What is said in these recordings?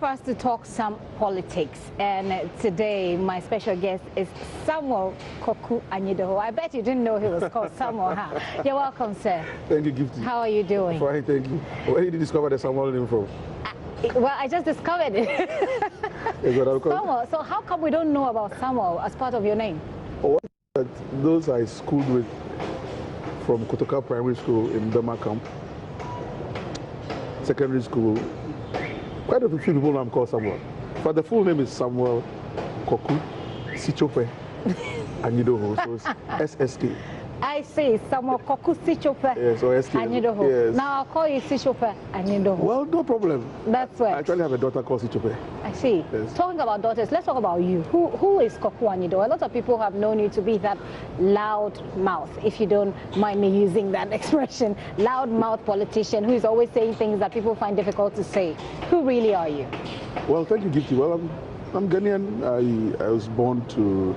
for us to talk some politics, and today my special guest is Samuel Koku Anyidoho. I bet you didn't know he was called Samuel, huh? You're welcome, sir. Thank you, Gifty. How are you doing? Fine, thank you. Where did you discover the Samuel name from? Well, I just discovered it. Samuel, so how come we don't know about Samuel as part of your name? Oh, those I schooled with from Kotoka Primary School in Bema Camp, secondary school. Quite a few people know I'm called Samuel. But the full name is Samuel Koku Anyidoho, so it's SSK. I see, Samuel Koku Yes, or SK. Anyidoho. Yes. Now I'll call you Anyidoho. Well, no problem. That's right. I actually have a daughter called Sichope. I see. Yes. Talking about daughters, let's talk about you. Who is Koku Anyidoho? A lot of people have known you to be that loud mouth, if you don't mind me using that expression, loud mouth politician who is always saying things that people find difficult to say. Who really are you? Well, thank you, Gifty. Well, I'm Ghanaian. I was born to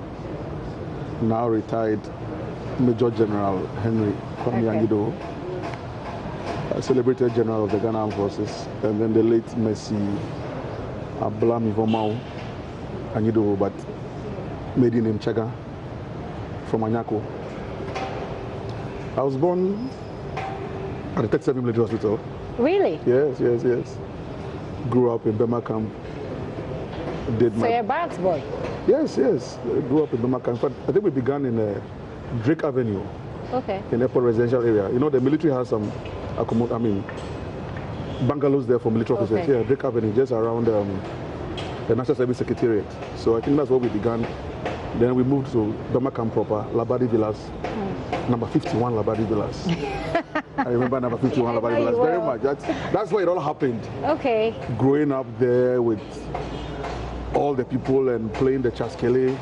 now retired Major General Henry Koku Anyidoho, a celebrated general of the Ghana Armed Forces, and then the late Mercy Ablami Vomao Anyidoho, but made in Chaga from Anyako. I was born at the 37 Military Hospital. Really? Yes. Grew up in Bema Camp. So you're a barracks boy? Yes. I grew up in Bema Camp. But I think we began in Drake Avenue. Okay. In Airport Residential area. You know, the military has some, bungalows there for military officers. Okay. Yeah, Drake Avenue, just around the National Service Secretariat. So I think that's where we began. Then we moved to Bema Camp proper, Labadi Villas, number 51 Labadi Villas. I remember number 51 Labadi Villas very much. That's where it all happened. Okay. Growing up there with all the people and playing the chaskele,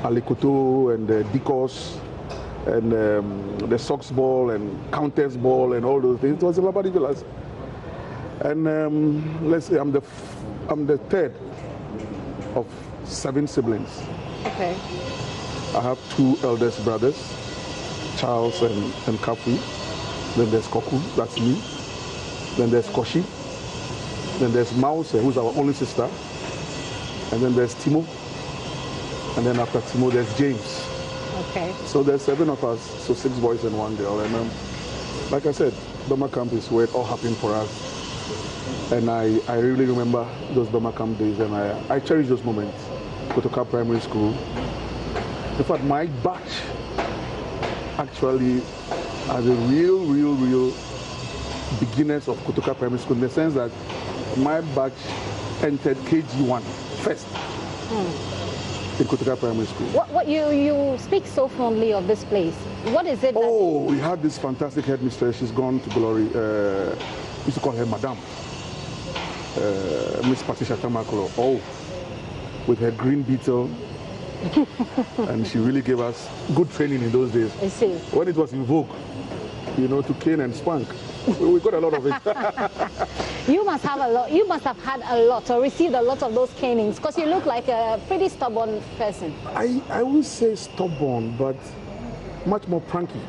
alikoto and the dikos and the socks ball and countess ball and all those things. It was in Labadi Villas. And let's say I'm the third of 7 siblings. Okay. I have 2 eldest brothers, Charles and Kafu. Then there's Koku, that's me. Then there's Koshi. Then there's Mouse, who's our only sister. And then there's Timo. And then after Timo, there's James. Okay. So there's 7 of us, so 6 boys and 1 girl. And like I said, Bema Camp is where it all happened for us. And I really remember those Bema Camp days, and I cherish those moments. Kotoka Primary School. In fact, my batch actually are the real beginners of Kotoka Primary School, in the sense that my batch entered KG1 first in Kotoka Primary School. What you speak so fondly of this place. What is it? Oh, we had this fantastic headmistress. She's gone to glory. We used to call her Madame. Miss Patricia Tamakolo. Oh, with her green beetle. And she really gave us good training in those days. I see. When it was in vogue, to cane and spank. We got a lot of it. You must have a lot. You must have had a lot or received a lot of those canings, because you look like a pretty stubborn person. I would say stubborn, but much more pranky.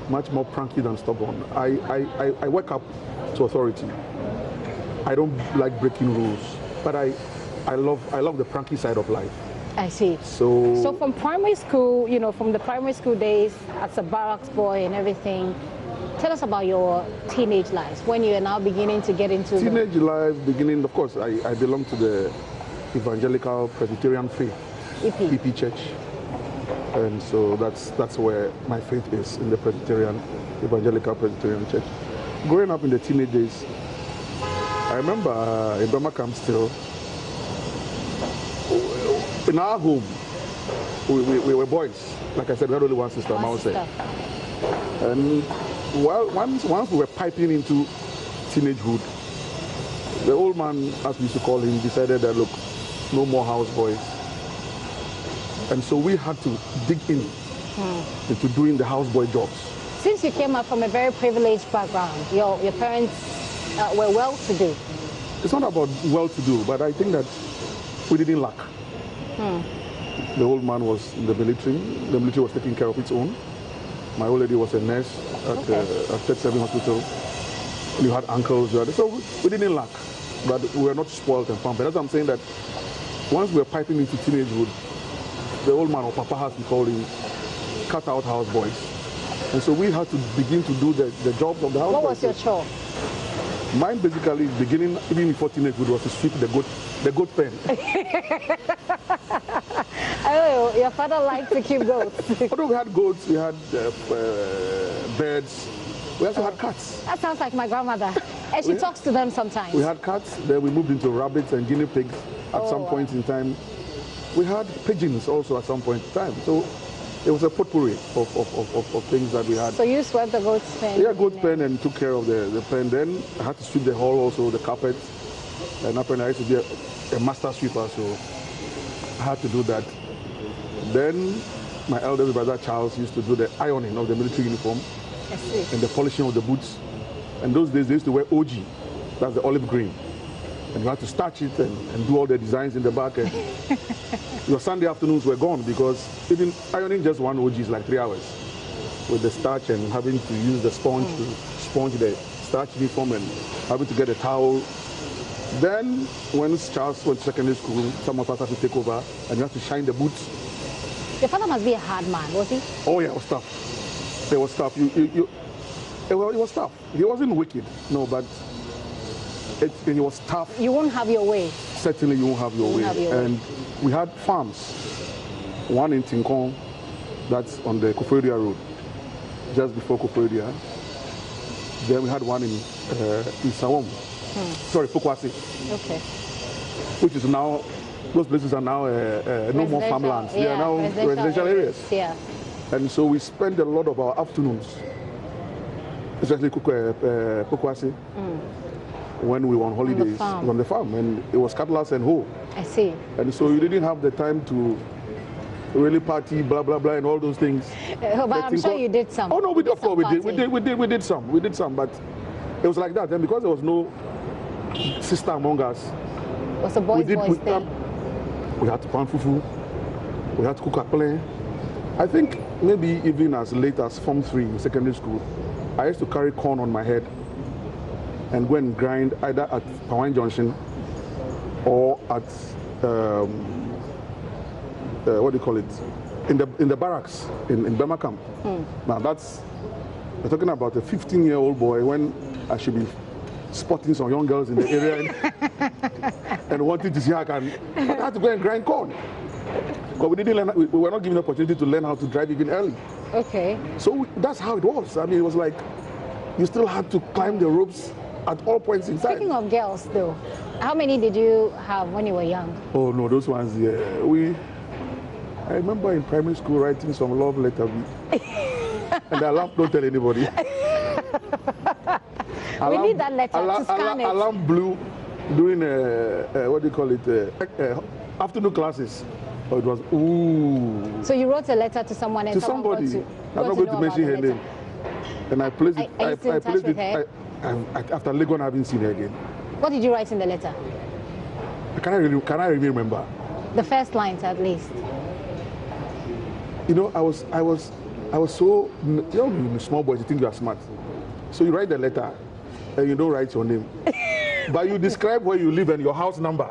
Much more pranky than stubborn. I wake up to authority. I don't like breaking rules, but I love the pranky side of life. I see. So from primary school, from the primary school days as a barracks boy and everything, tell us about your teenage lives, when you are now beginning to get into teenage life. Beginning, of course, I belong to the Evangelical Presbyterian faith, EP Church, and so that's where my faith is, in the Evangelical Presbyterian Church. Growing up in the teenage days, I remember in Bema Camp still. In our home, we were boys. Like I said, we had only one sister, Mouse. And once we were piping into teenagehood, the old man, as we used to call him, decided that, look, no more house boys. And so we had to dig into doing the houseboy jobs. Since you came up from a very privileged background, your parents were well-to-do. It's not about well-to-do, but I think that we didn't lack. The old man was in the military. The military was taking care of its own. My old lady was a nurse at 37 Hospital. You had uncles, so we didn't lack. but we were not spoiled and pampered. That's what I'm saying, that once we were piping into teenagehood, the old man or Papa, as we called him, cut out houseboys. And so we had to begin to do the jobs of the houseboys. What was your chore? Mine basically, beginning even before teenagehood, was to sweep the goat pen. Oh, your father liked to keep goats. Although we had goats, we had birds, we also had cats. That sounds like my grandmother. And she talks to them sometimes. We had cats, then we moved into rabbits and guinea pigs at some point in time. We had pigeons also at some point in time. So it was a potpourri of things that we had. So you swept the goat's pen? Yeah, goat pen, and took care of the pen. Then I had to sweep the hall also, the carpet. And apparently I used to be a master sweeper, so I had to do that. Then my eldest brother Charles used to do the ironing of the military uniform. I see. And the polishing of the boots. And those days they used to wear OG, that's the olive green. And you had to starch it and do all the designs in the back. And your Sunday afternoons were gone, because even ironing just one OG is like 3 hours with the starch and having to use the sponge to sponge the starch uniform and having to get a towel. Then when Charles went to secondary school, some of us had to take over and you had to shine the boots. Your father must be a hard man, was he? Oh yeah, it was tough. It was tough. It was tough. He wasn't wicked, no, but it was tough. You won't have your way. Certainly you won't have your way. And we had farms. One in Tinkong, that's on the Koforidua Road, just before Koforidua. Then we had one in Sawam. Sorry, Pokwasi. Okay. Which is now, those places are now no more farmlands. They are now residential areas. Yeah. And so we spend a lot of our afternoons, especially Pokwasi, when we were on holidays on the farm, and it was cutlass and hoe. I see. And so you didn't have the time to really party, blah blah blah, and all those things. But I'm sure you did some. Oh no, of course we did some, but it was like that. And because there was no sister among us, it was a boys' thing. We had to pan fufu, we had to cook akple. I think maybe even as late as Form 3 in secondary school, I used to carry corn on my head and go and grind either at Pawan Junction or at what do you call it, in the barracks in Burma camp. Now we're talking about a 15-year-old boy when I should be spotting some young girls in the area and wanting to see how I had to go and grind corn. But we didn't learn. We were not given the opportunity to learn how to drive even early. Okay. So that's how it was. I mean, it was like you still had to climb the ropes at all points in time. Speaking of girls, though, how many did you have when you were young? Oh no, those ones. Yeah, I remember in primary school writing some love letter, and I laughed. Don't tell anybody. We need that letter to scan it. Alarm blew during what do you call it? Afternoon classes. Oh, it was ooh. So you wrote a letter to someone and to somebody. I'm not going to mention her name. And I placed it. Are you still in touch with her? After Legon, I haven't seen her again. What did you write in the letter? Can I really remember? The first lines, at least. You know, I was so, you know, small boys, you think you are smart. So you write the letter and you don't write your name. But you describe where you live and your house number.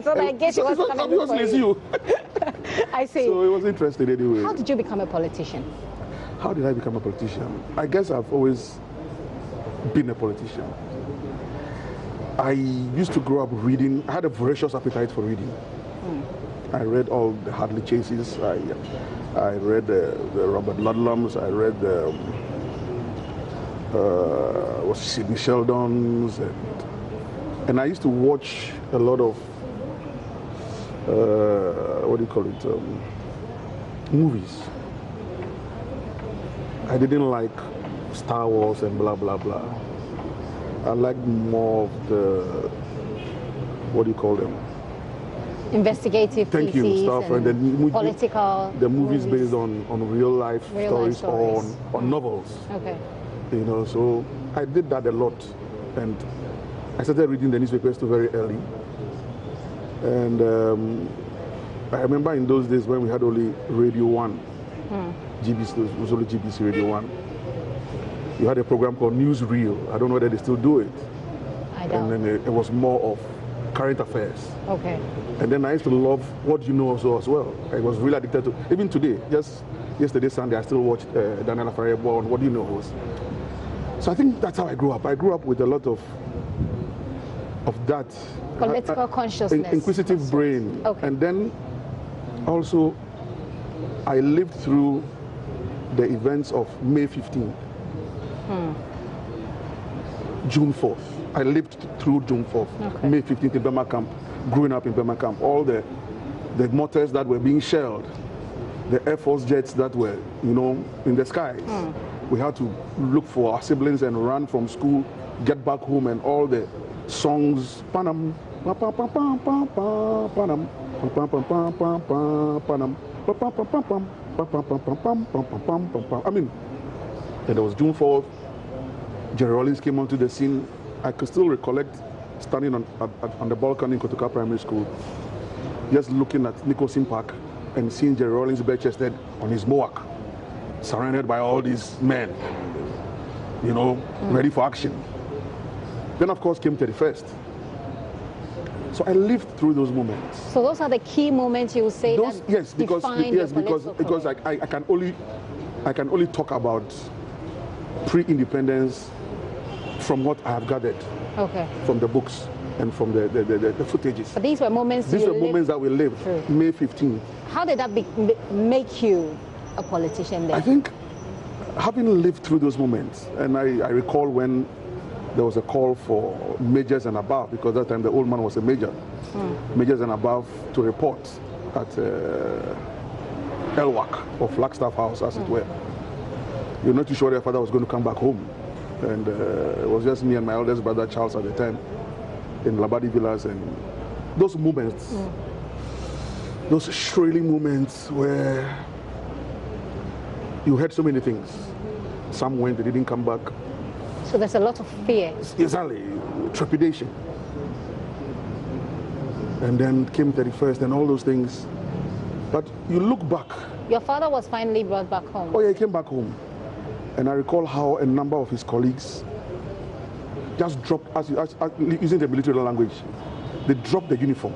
So I guess it was coming for you. I see. So it was interesting anyway. How did you become a politician? How did I become a politician? I guess I've always been a politician. I used to grow up reading. I had a voracious appetite for reading. I read all the Hadley Chases. I read the Robert Ludlums. I read the Sidney Sheldons, and I used to watch a lot of what do you call it? Movies. I didn't like Star Wars and blah blah blah. I liked more of the, what do you call them? Investigative Thank you, stuff, and then political. The movies based on real life stories or on novels. Okay. You know, so I did that a lot, and I started reading the newspapers too very early. And I remember in those days when we had only Radio 1, GBC, it was only GBC Radio 1. You had a program called Newsreel. I don't know whether they still do it. I And then it was more of current affairs. Okay. And then I used to love What Do You Know also as well. I was really addicted to, even today, just yesterday, Sunday, I still watched Daniel Afariebo on What Do You Know. So I think that's how I grew up. I grew up with a lot of that. Political consciousness. Inquisitive brain. Okay. And then also, I lived through the events of May 15th, June 4th. I lived through June 4th, okay. May 15th in Burma Camp, growing up in Burma Camp. All the mortars that were being shelled, the Air Force jets that were, in the skies. We had to look for our siblings and run from school, get back home, and all the songs, Panam, Panam, I mean, and there was June 4th. Jerry Rawlings came onto the scene. I could still recollect standing on the balcony in Kotuka Primary School, just looking at Nicholson Park and seeing Jerry Rawlings bare-chested on his mohawk, surrounded by all these men, ready for action. Then, of course, came 31st. So I lived through those moments. So those are the key moments you will say those, that yes, because I can only talk about pre-independence from what I have gathered, okay, from the books and from the footages. But these were moments. These were moments that we lived. True. May 15th. How did that make you a politician then? I think having lived through those moments, and I recall when there was a call for majors and above, because that time the old man was a major, majors and above to report at LWAC, or Flagstaff House, as it were. You're not too sure their father was going to come back home. And it was just me and my eldest brother Charles at the time in Labadi Villas, and those moments, those shrilly moments where you heard so many things. Some went, they didn't come back. So there's a lot of fear. Exactly, trepidation. And then came 31st and all those things. But you look back. Your father was finally brought back home. Oh yeah, he came back home. And I recall how a number of his colleagues just dropped, using the military language, they dropped the uniform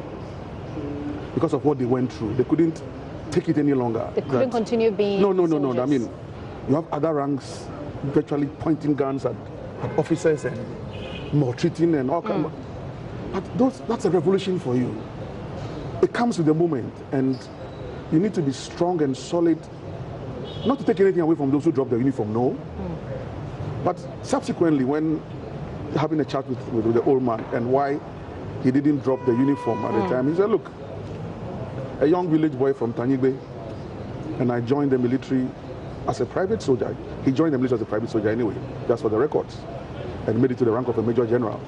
because of what they went through. They couldn't take it any longer. They couldn't continue being soldiers. I mean, you have other ranks virtually pointing guns at officers and maltreating and all kinds of, but that's a revolution for you. It comes with the moment, and you need to be strong and solid. Not to take anything away from those who drop their uniform, no. But subsequently, when having a chat with the old man and why he didn't drop the uniform at the time, he said, look, a young village boy from Tanyigbe, and I joined the military as a private soldier. He joined the military as a private soldier anyway, that's for the records, and made it to the rank of a major general.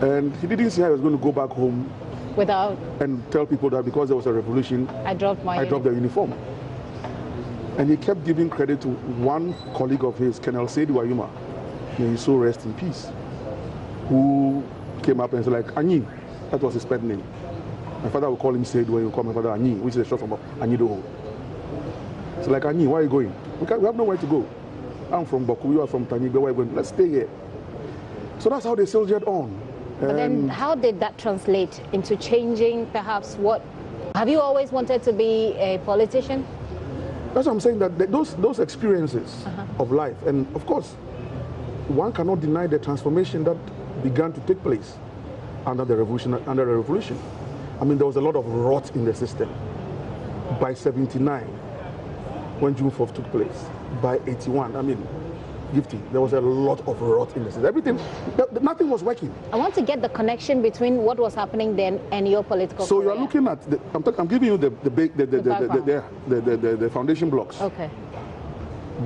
And he didn't see how he was going to go back home without and tell people that because there was a revolution, I dropped the uniform. And he kept giving credit to one colleague of his, Colonel Sedi Wayuma, may his soul rest in peace, who came up and said, like, Anyi, that was his pet name. My father would call him Sedi when you call my father Anyi, which is a short form of Anyidoho. So like, Anyi, where are you going? We have nowhere to go. I'm from Boku, you are from Tanyigbe, where are you going? Let's stay here. So that's how they soldiered on. But then how did that translate into changing perhaps what? Have you always wanted to be a politician? That's what I'm saying, that those experiences of life, and of course, one cannot deny the transformation that began to take place under the revolution. I mean, there was a lot of rot in the system. By 79, when June 4th took place, by 81, I mean, Gifty, there was a lot of rot in the system. Everything, nothing was working. I want to get the connection between what was happening then and your political So career. you are looking at, I'm giving you the foundation blocks. Okay.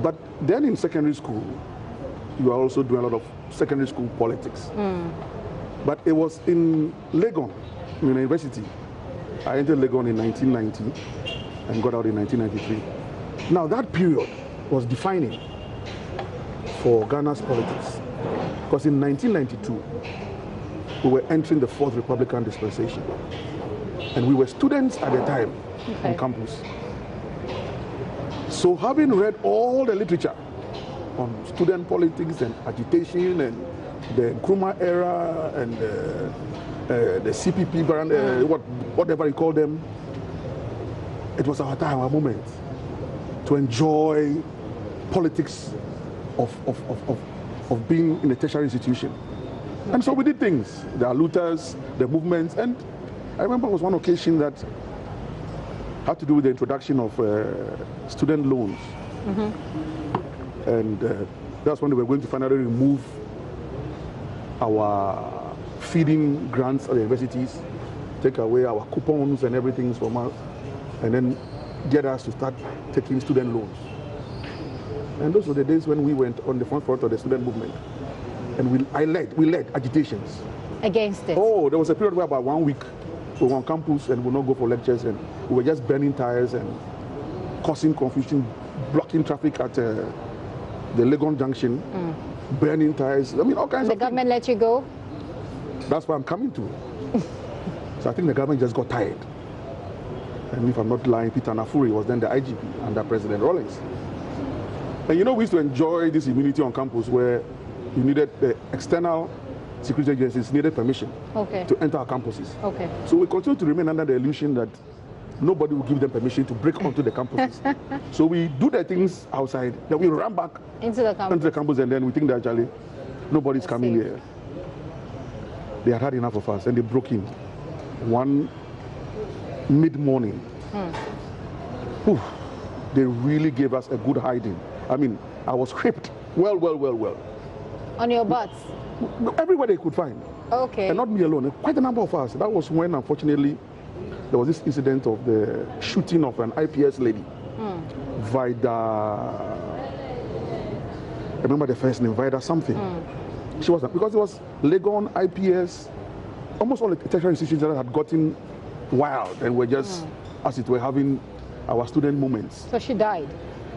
But then in secondary school, you are also doing a lot of secondary school politics. But it was in Legon, in university. I entered Legon in 1990 and got out in 1993. Now that period was defining for Ghana's politics, because in 1992 we were entering the 4th Republican dispensation, and we were students at the time on campus. So having read all the literature on student politics and agitation and the Nkrumah era and the CPP brand, whatever you call them. It was our time, our moment to enjoy politics of being in a tertiary institution. Okay. And so we did things, the looters, the movements, and I remember it was one occasion that had to do with the introduction of student loans. Mm-hmm. And that's when they were going to finally remove our feeding grants at the universities, take away our coupons and everything from us, and then get us to start taking student loans. And those were the days when we went on the front of the student movement. And we led agitations. Against it? Oh, there was a period where about 1 week we were on campus and we would not go for lectures, and we were just burning tires and causing confusion, blocking traffic at the Legon Junction, burning tires. I mean, all kinds of things. The government let you go? That's what I'm coming to. So I think the government just got tired. And if I'm not lying, Peter Nafuri was then the IGP under President Rawlings. And you know, we used to enjoy this immunity on campus where you needed the external security agencies needed permission to enter our campuses. Okay. So we continue to remain under the illusion that nobody will give them permission to break onto the campuses. So we do the things outside, then we run back into the campus, and then we think that actually nobody's coming here. They had had enough of us, and they broke in one mid-morning. They really gave us a good hiding. I mean, I was whipped well. On your butts? Everywhere they could find. Okay. And not me alone, quite a number of us. That was when, unfortunately, there was this incident of the shooting of an IPS lady, Vida. I remember the first name, Vida something. She wasn't, because it was Legon, IPS, almost all the tertiary institutions that had gotten wild and were just, as it were, having our student moments. So she died?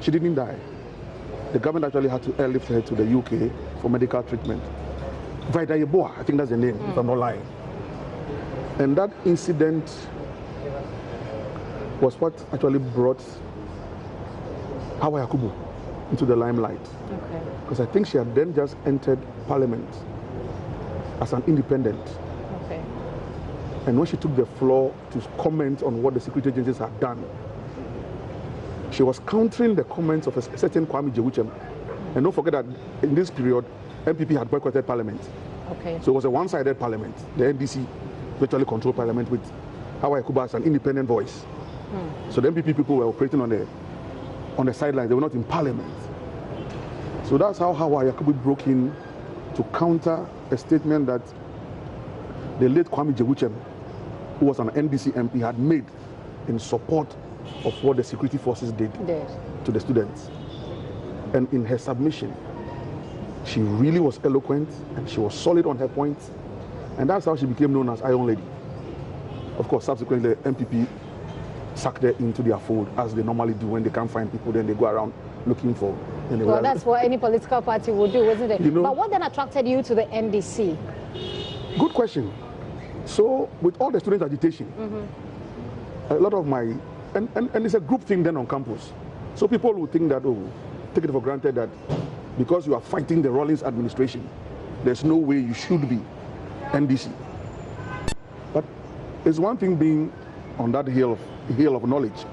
She didn't die. The government actually had to airlift her to the UK for medical treatment. Vida Yeboah, I think that's the name, if I'm not lying. And that incident was what actually brought Hawa Yakubu into the limelight. Okay. Because I think she had then just entered Parliament as an independent. Okay. And when she took the floor to comment on what the security agencies had done, she was countering the comments of a certain Kwame Jewuchem. And don't forget that in this period, MPP had boycotted Parliament. Okay. So it was a one-sided Parliament. The NDC virtually controlled Parliament with Hawa Yakubu as an independent voice. So the MPP people were operating on the sidelines. They were not in Parliament. So that's how Hawa Yakubu broke in to counter a statement that the late Kwame Jewuchem, who was an NDC MP, had made in support of what the security forces did to the students. And in her submission, she really was eloquent and she was solid on her points. And that's how she became known as Iron Lady. Of course, subsequently, the MPP sucked her into their fold, as they normally do when they can't find people, then they go around looking for. Well, that's what any political party would do, isn't it? You know, but what then attracted you to the NDC? Good question. So, with all the student agitation, a lot of my, and it's a group thing then on campus. So people will think that, oh, take it for granted that because you are fighting the Rawlings administration, there's no way you should be NDC. But it's one thing being on that hill of knowledge,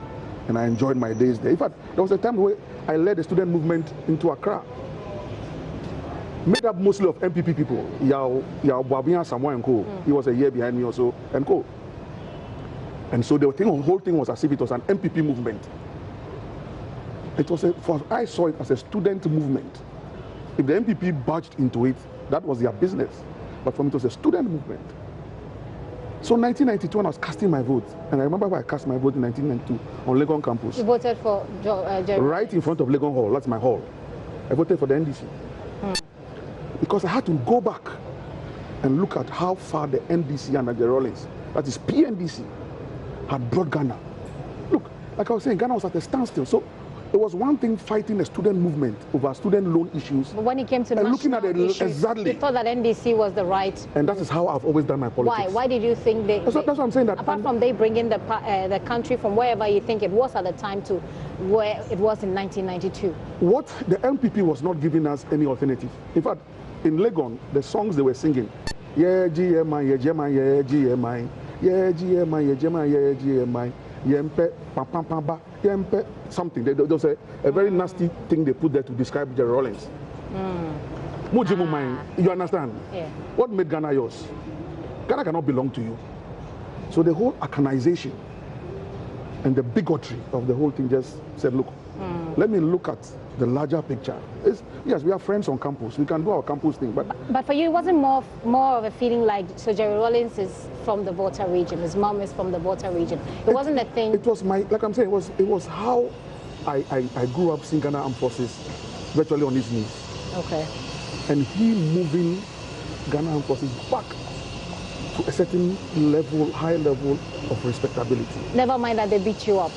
and I enjoyed my days there. In fact, there was a time where I led the student movement into Accra, made up mostly of MPP people. Yao Babian Samoa and Co. He was a year behind me also, and Co. And so the whole thing was as if it was an MPP movement. It was I saw it as a student movement. If the MPP barged into it, that was their business. But for me, it was a student movement. So 1992, when I was casting my vote, and I remember when I cast my vote in 1992 on Legon campus. You voted for Jerry? Right in front of Legon Hall. That's my hall. I voted for the NDC. Because I had to go back and look at how far the NDC and the Rawlings, that is PNDC, had brought Ghana. Look, like I was saying, Ghana was at a standstill. So it was one thing fighting a student movement over student loan issues. But when it came to national issues, exactly, you thought that NDC was the right. And that is how I've always done my politics. Why did you think they? That's what I'm saying. That apart from they bringing the country from wherever you think it was at the time to where it was in 1992. What the MPP was not giving us any alternative. In fact, in Legon, the songs they were singing, yeah, GMI, yeah, GMI, yeah, GMI, yeah, GMI, yeah, GMI, yeah, GMI, yempe, pam, pam, pam, ba, yempe, something. There's a very nasty thing they put there to describe Jerry Rollins. You understand? Yeah. What made Ghana yours? Ghana cannot belong to you. So the whole Akanization and the bigotry of the whole thing just said, look, let me look at the larger picture. Yes, we are friends on campus. We can do our campus thing. But for you, it wasn't more of a feeling like, so Jerry Rollins is from the Volta region, his mom is from the Volta region. It wasn't a thing. It was like I'm saying, it was how I grew up seeing Ghana Armed Forces virtually on his knees. Okay. And he moving Ghana Armed Forces back to a certain level, high level of respectability. Never mind that they beat you up.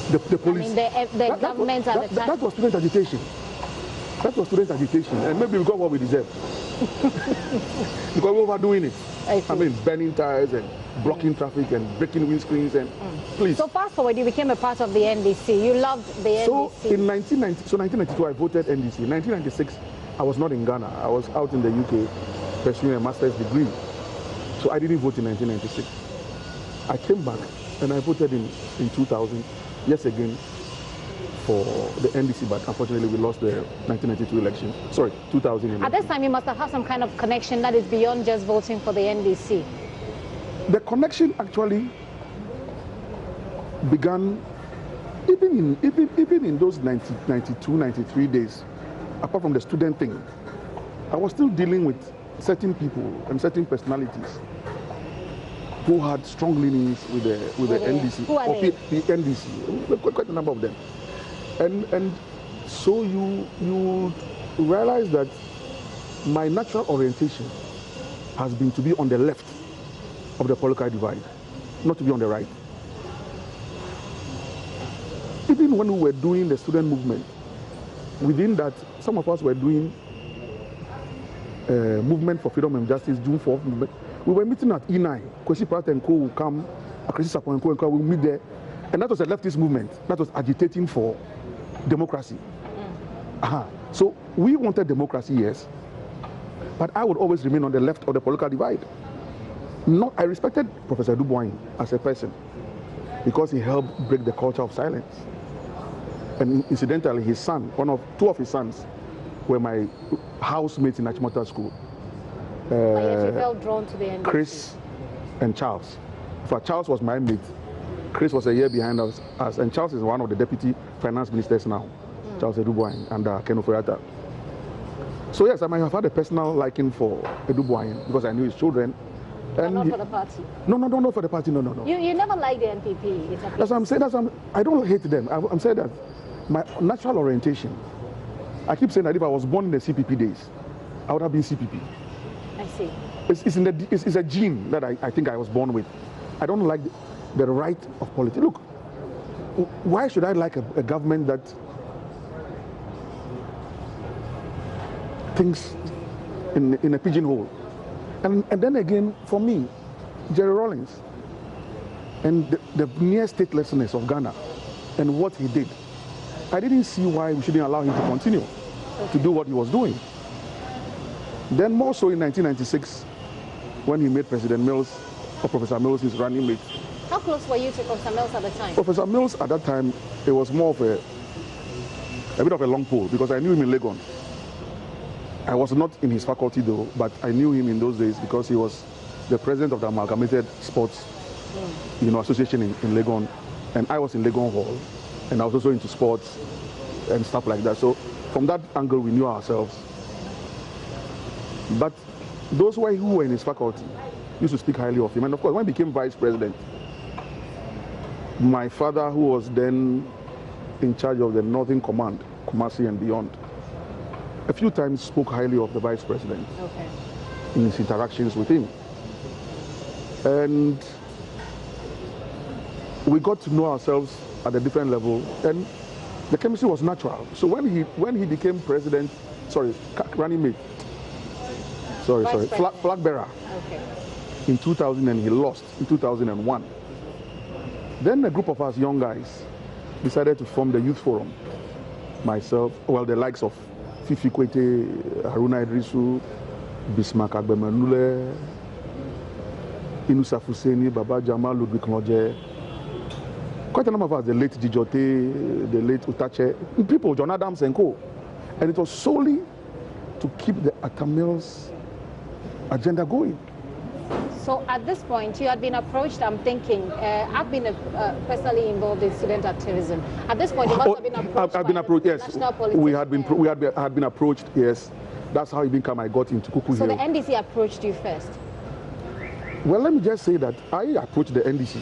The police. I mean, the government at the time. That was student agitation. That was student agitation. And maybe we got what we deserve. Because we were doing it. I mean, burning tires and blocking traffic and breaking windscreens and please. So fast forward, you became a part of the NDC. You loved the NDC. So in 1992, I voted NDC. In 1996, I was not in Ghana. I was out in the UK pursuing a master's degree. So I didn't vote in 1996. I came back and I voted in 2000. Yes, again, for the NDC, but unfortunately we lost the 1992 election. Sorry, 2000 election. At this time, you must have had some kind of connection that is beyond just voting for the NDC. The connection actually began even in those 92, 93 days, apart from the student thing. I was still dealing with certain people and certain personalities who had strong leanings with the NDC. Who are they? The NDC, quite a number of them. And so you realize that my natural orientation has been to be on the left of the political divide, not to be on the right. Even when we were doing the student movement, within that, some of us were doing movement for freedom and justice, June 4th movement. We were meeting at E9. Kwesi Pratt and Co will come, Akrisi Sapon and Co will meet there. And that was a leftist movement that was agitating for democracy. So we wanted democracy, yes, but I would always remain on the left of the political divide. I respected Professor Dubois as a person because he helped break the culture of silence. And incidentally, his son, two of his sons, were my housemates in Achimota School. But yet you felt drawn to the NDC. Chris and Charles. Charles was my mate. Chris was a year behind us, and Charles is one of the deputy finance ministers now. Charles Eduboain and Ken Oforiatta. So yes, I might have had a personal liking for Eduboain because I knew his children. But not for the party? No, for the party, no. You never liked the NPP? That's what I'm saying. I don't hate them. I'm saying that my natural orientation, I keep saying that if I was born in the CPP days, I would have been CPP. I see. It's a gene that I think I was born with. I don't like the right of politics. Look, why should I like a government that thinks in a pigeonhole? And then again, for me, Jerry Rollins and the near statelessness of Ghana and what he did, I didn't see why we shouldn't allow him to continue to do what he was doing. Then more so in 1996, when he made President Mills, or Professor Mills, his running mate. How close were you to Professor Mills at the time? Professor Mills at that time, it was more of a bit of a long pole because I knew him in Legon. I was not in his faculty though, but I knew him in those days because he was the president of the Amalgamated Sports Association in Legon, and I was in Legon Hall, and I was also into sports and stuff like that. So from that angle, we knew ourselves. But those who were in his faculty used to speak highly of him. And of course, when he became vice president, my father, who was then in charge of the Northern Command, Kumasi and beyond, a few times spoke highly of the vice president in his interactions with him. And we got to know ourselves at a different level, and the chemistry was natural. So when he became president, running mate, flag bearer, in 2000, and he lost in 2001. Then a group of us young guys decided to form the Youth Forum. Myself, the likes of Fifi Kwete, Haruna Idrisu, Bismarck Agbemanule, Inusa Fuseni, Baba Jamal, Ludwig Lodge. Quite a number of us, the late Dijote, the late Utache, people, John Adams and co. And it was solely to keep the Atamils agenda going. So at this point, you had been approached, I'm thinking, I've been personally involved in student activism. At this point, you must have been approached. I've been approached, yes. We had been, had been approached, yes. That's how it became I got into Koku. So the NDC approached you first? Well, let me just say that I approached the NDC.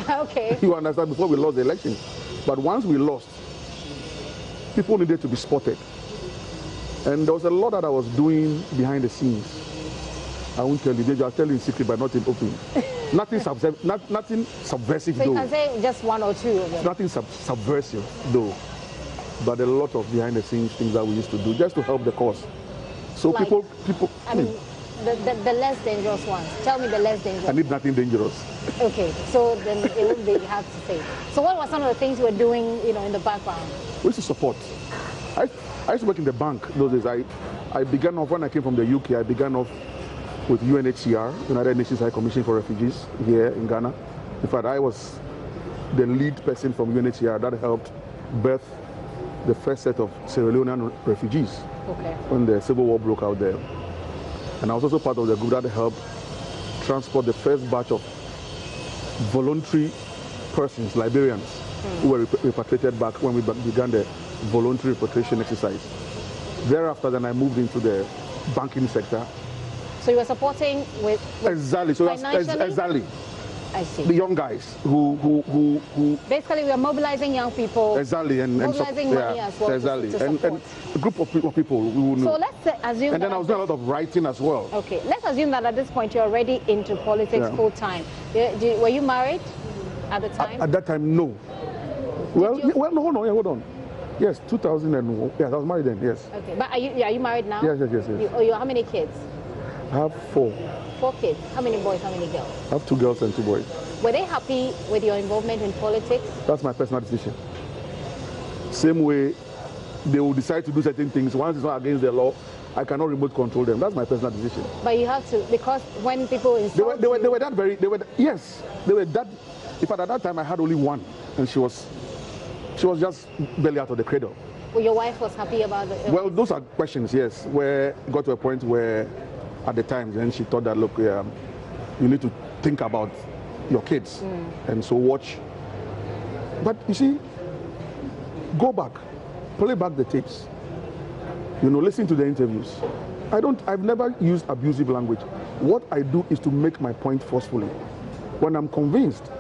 Okay. You understand, before we lost the election. But once we lost, people needed to be spotted. And there was a lot that I was doing behind the scenes. I won't tell you, I'll tell you in secret, but not in open. Nothing subversive, so though. You can say just one or two of them. Nothing subversive, though. But a lot of behind the scenes things that we used to do just to help the cause. So like, people. I mean, the less dangerous ones. Tell me the less dangerous. I need nothing dangerous. Okay, so then it won't be hard to say. So what were some of the things you were doing, in the background? We used to support. I used to work in the bank those days. I began off when I came from the UK. I began off with UNHCR, United Nations High Commission for Refugees, here in Ghana. In fact, I was the lead person from UNHCR that helped birth the first set of Sierra Leonean refugees when the civil war broke out there. And I was also part of the group that helped transport the first batch of voluntary persons, Liberians, who were repatriated back when we began the voluntary repatriation exercise. Thereafter, then I moved into the banking sector. So you were supporting with exactly. So exactly. I see. The young guys who basically we are mobilizing young people. Exactly, and mobilizing money as well. Exactly, to and a group of people who knew. So let's assume. And then I was doing a lot of writing as well. Okay, let's assume that at this point you're already into politics full time. Were you married at the time? At that time, no. No, hold on. Yes, 2001. Yes, I was married then. Yes. Okay, but are you married now? Yes. You how many kids? I have 4. 4 kids. How many boys? How many girls? I have 2 girls and 2 boys. Were they happy with your involvement in politics? That's my personal decision. Same way, they will decide to do certain things. Once it's not against the law, I cannot remote control them. That's my personal decision. But you have to, because when people insult they were that. In fact, at that time I had only one, and she was just barely out of the cradle. Well, your wife was happy about it. Well, those are questions, yes. Where it got to a point where, at the time, then she thought that, look, you need to think about your kids, and so watch. But you see, go back, play back the tapes. Listen to the interviews. I've never used abusive language. What I do is to make my point forcefully. When I'm convinced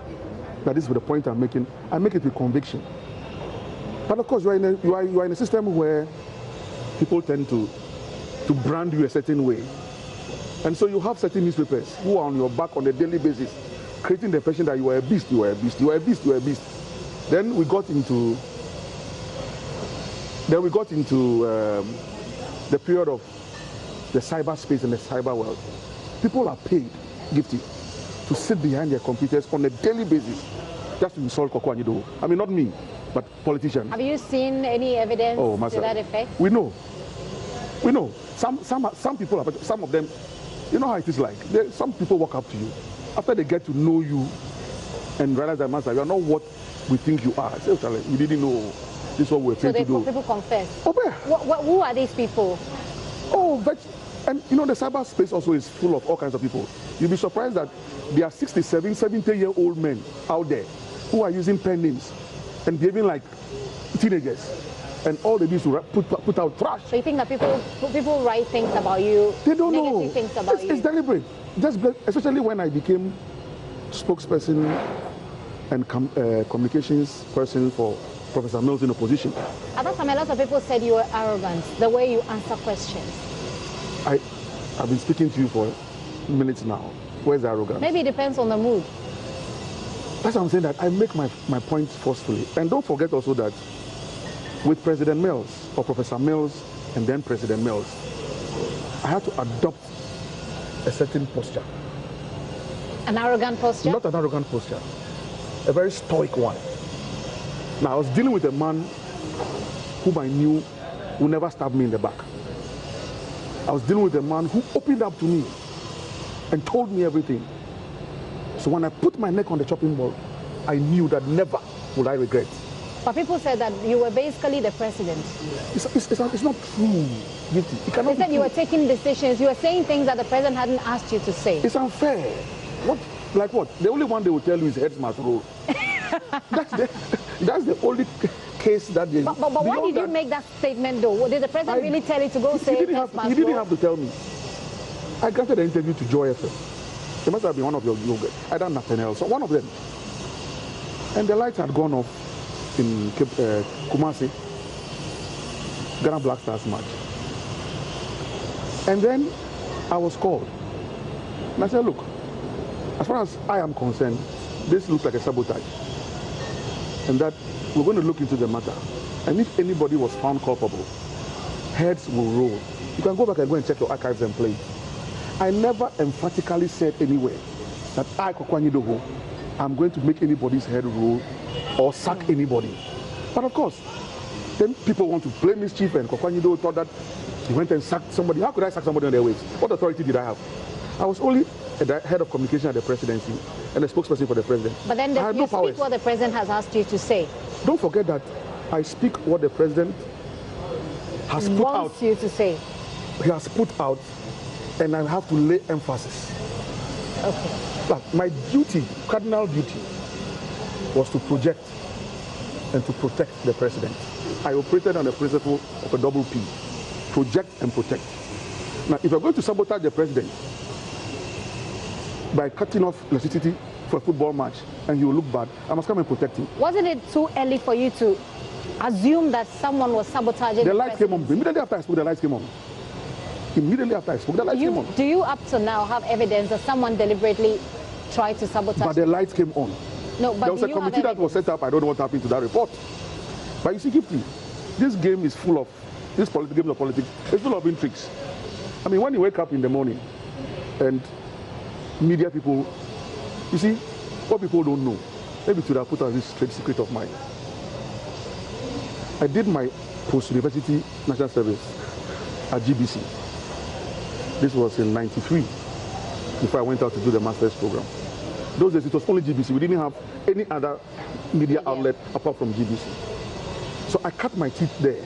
that this is the point I'm making, I make it with conviction. But of course, you are in a system where people tend to brand you a certain way. And so you have certain newspapers who are on your back on a daily basis, creating the impression that you are a beast, you are a beast, you are a beast, you are a beast. Then we got into the period of the cyberspace and the cyber world. People are paid, gifted, to sit behind their computers on a daily basis just to insult Koku Anyidoho. I mean, not me, but politicians. Have you seen any evidence to that effect? We know. Some people, some of them, you know how it is like. Some people walk up to you after they get to know you and realize that, master, you are not what we think you are. Say, we didn't know this is what we're paid to do. So people confess. Oh, who are these people? And the cyberspace also is full of all kinds of people. You'll be surprised that there are 67, 70-year-old men out there who are using pen names and behaving like teenagers. And all they do is to put out trash. So you think that people write things about you? They don't know. Negative things about you. It's deliberate. Especially when I became spokesperson and communications person for Professor Mills in opposition. At that time, a lot of people said you were arrogant, the way you answer questions. I've been speaking to you for minutes now. Where's the arrogance? Maybe it depends on the mood. That's what I'm saying, that I make my point forcefully. And don't forget also that with President Mills, or Professor Mills, and then President Mills, I had to adopt a certain posture. An arrogant posture? Not an arrogant posture. A very stoic one. Now, I was dealing with a man whom I knew will never stab me in the back. I was dealing with a man who opened up to me and told me everything. So when I put my neck on the chopping board, I knew that never would I regret. But people said that you were basically the president. It's not true. They said you were taking decisions. You were saying things that the president hadn't asked you to say. It's unfair. What? Like what? The only one they will tell you is heads must roll. That's the only case that they... But why did you make that statement though? Did the president really tell you to go say heads must roll? He didn't have to tell me. I granted an interview to Joy FM. It must have been one of your yogurt. I done nothing else. So one of them. And the lights had gone off in Kumasi, Ghana Black Stars match. And then I was called. And I said, look, as far as I am concerned, this looks like a sabotage. And that we're going to look into the matter. And if anybody was found culpable, heads will roll. You can go back and go and check your archives and play. I never emphatically said anywhere that I, Koku Anyidoho, I'm going to make anybody's head roll or sack anybody. But of course, then people want to play mischief, and Koku Anyidoho thought that he went and sacked somebody. How could I sack somebody on their ways? What authority did I have? I was only the head of communication at the presidency and a spokesperson for the president. But then you speak what the president has asked you to say. Don't forget that I speak what the president has put out. Wants you to say. He has put out, and I have to lay emphasis. Okay. But my duty, cardinal duty, was to project and to protect the president. I operated on the principle of a double P. Project and protect. Now, if you're going to sabotage the president by cutting off electricity for a football match and he will look bad, I must come and protect him. Wasn't it too early for you to assume that someone was sabotaging the lights came on. Immediately after I spoke, the lights came on. Immediately after I spoke, the lights came on. Do you up to now have evidence that someone deliberately tried to sabotage? But the lights came on. No, but there was a committee that was set up. I don't know what happened to that report. But you see, Gifty, this game is full of, this game of politics is full of intrigues. I mean, when you wake up in the morning and media people, you see, what people don't know, maybe to have put on this trade secret of mine. I did my post-university national service at GBC. This was in '93, before I went out to do the master's program. Those days it was only GBC. We didn't have any other media outlet apart from GBC. So I cut my teeth there.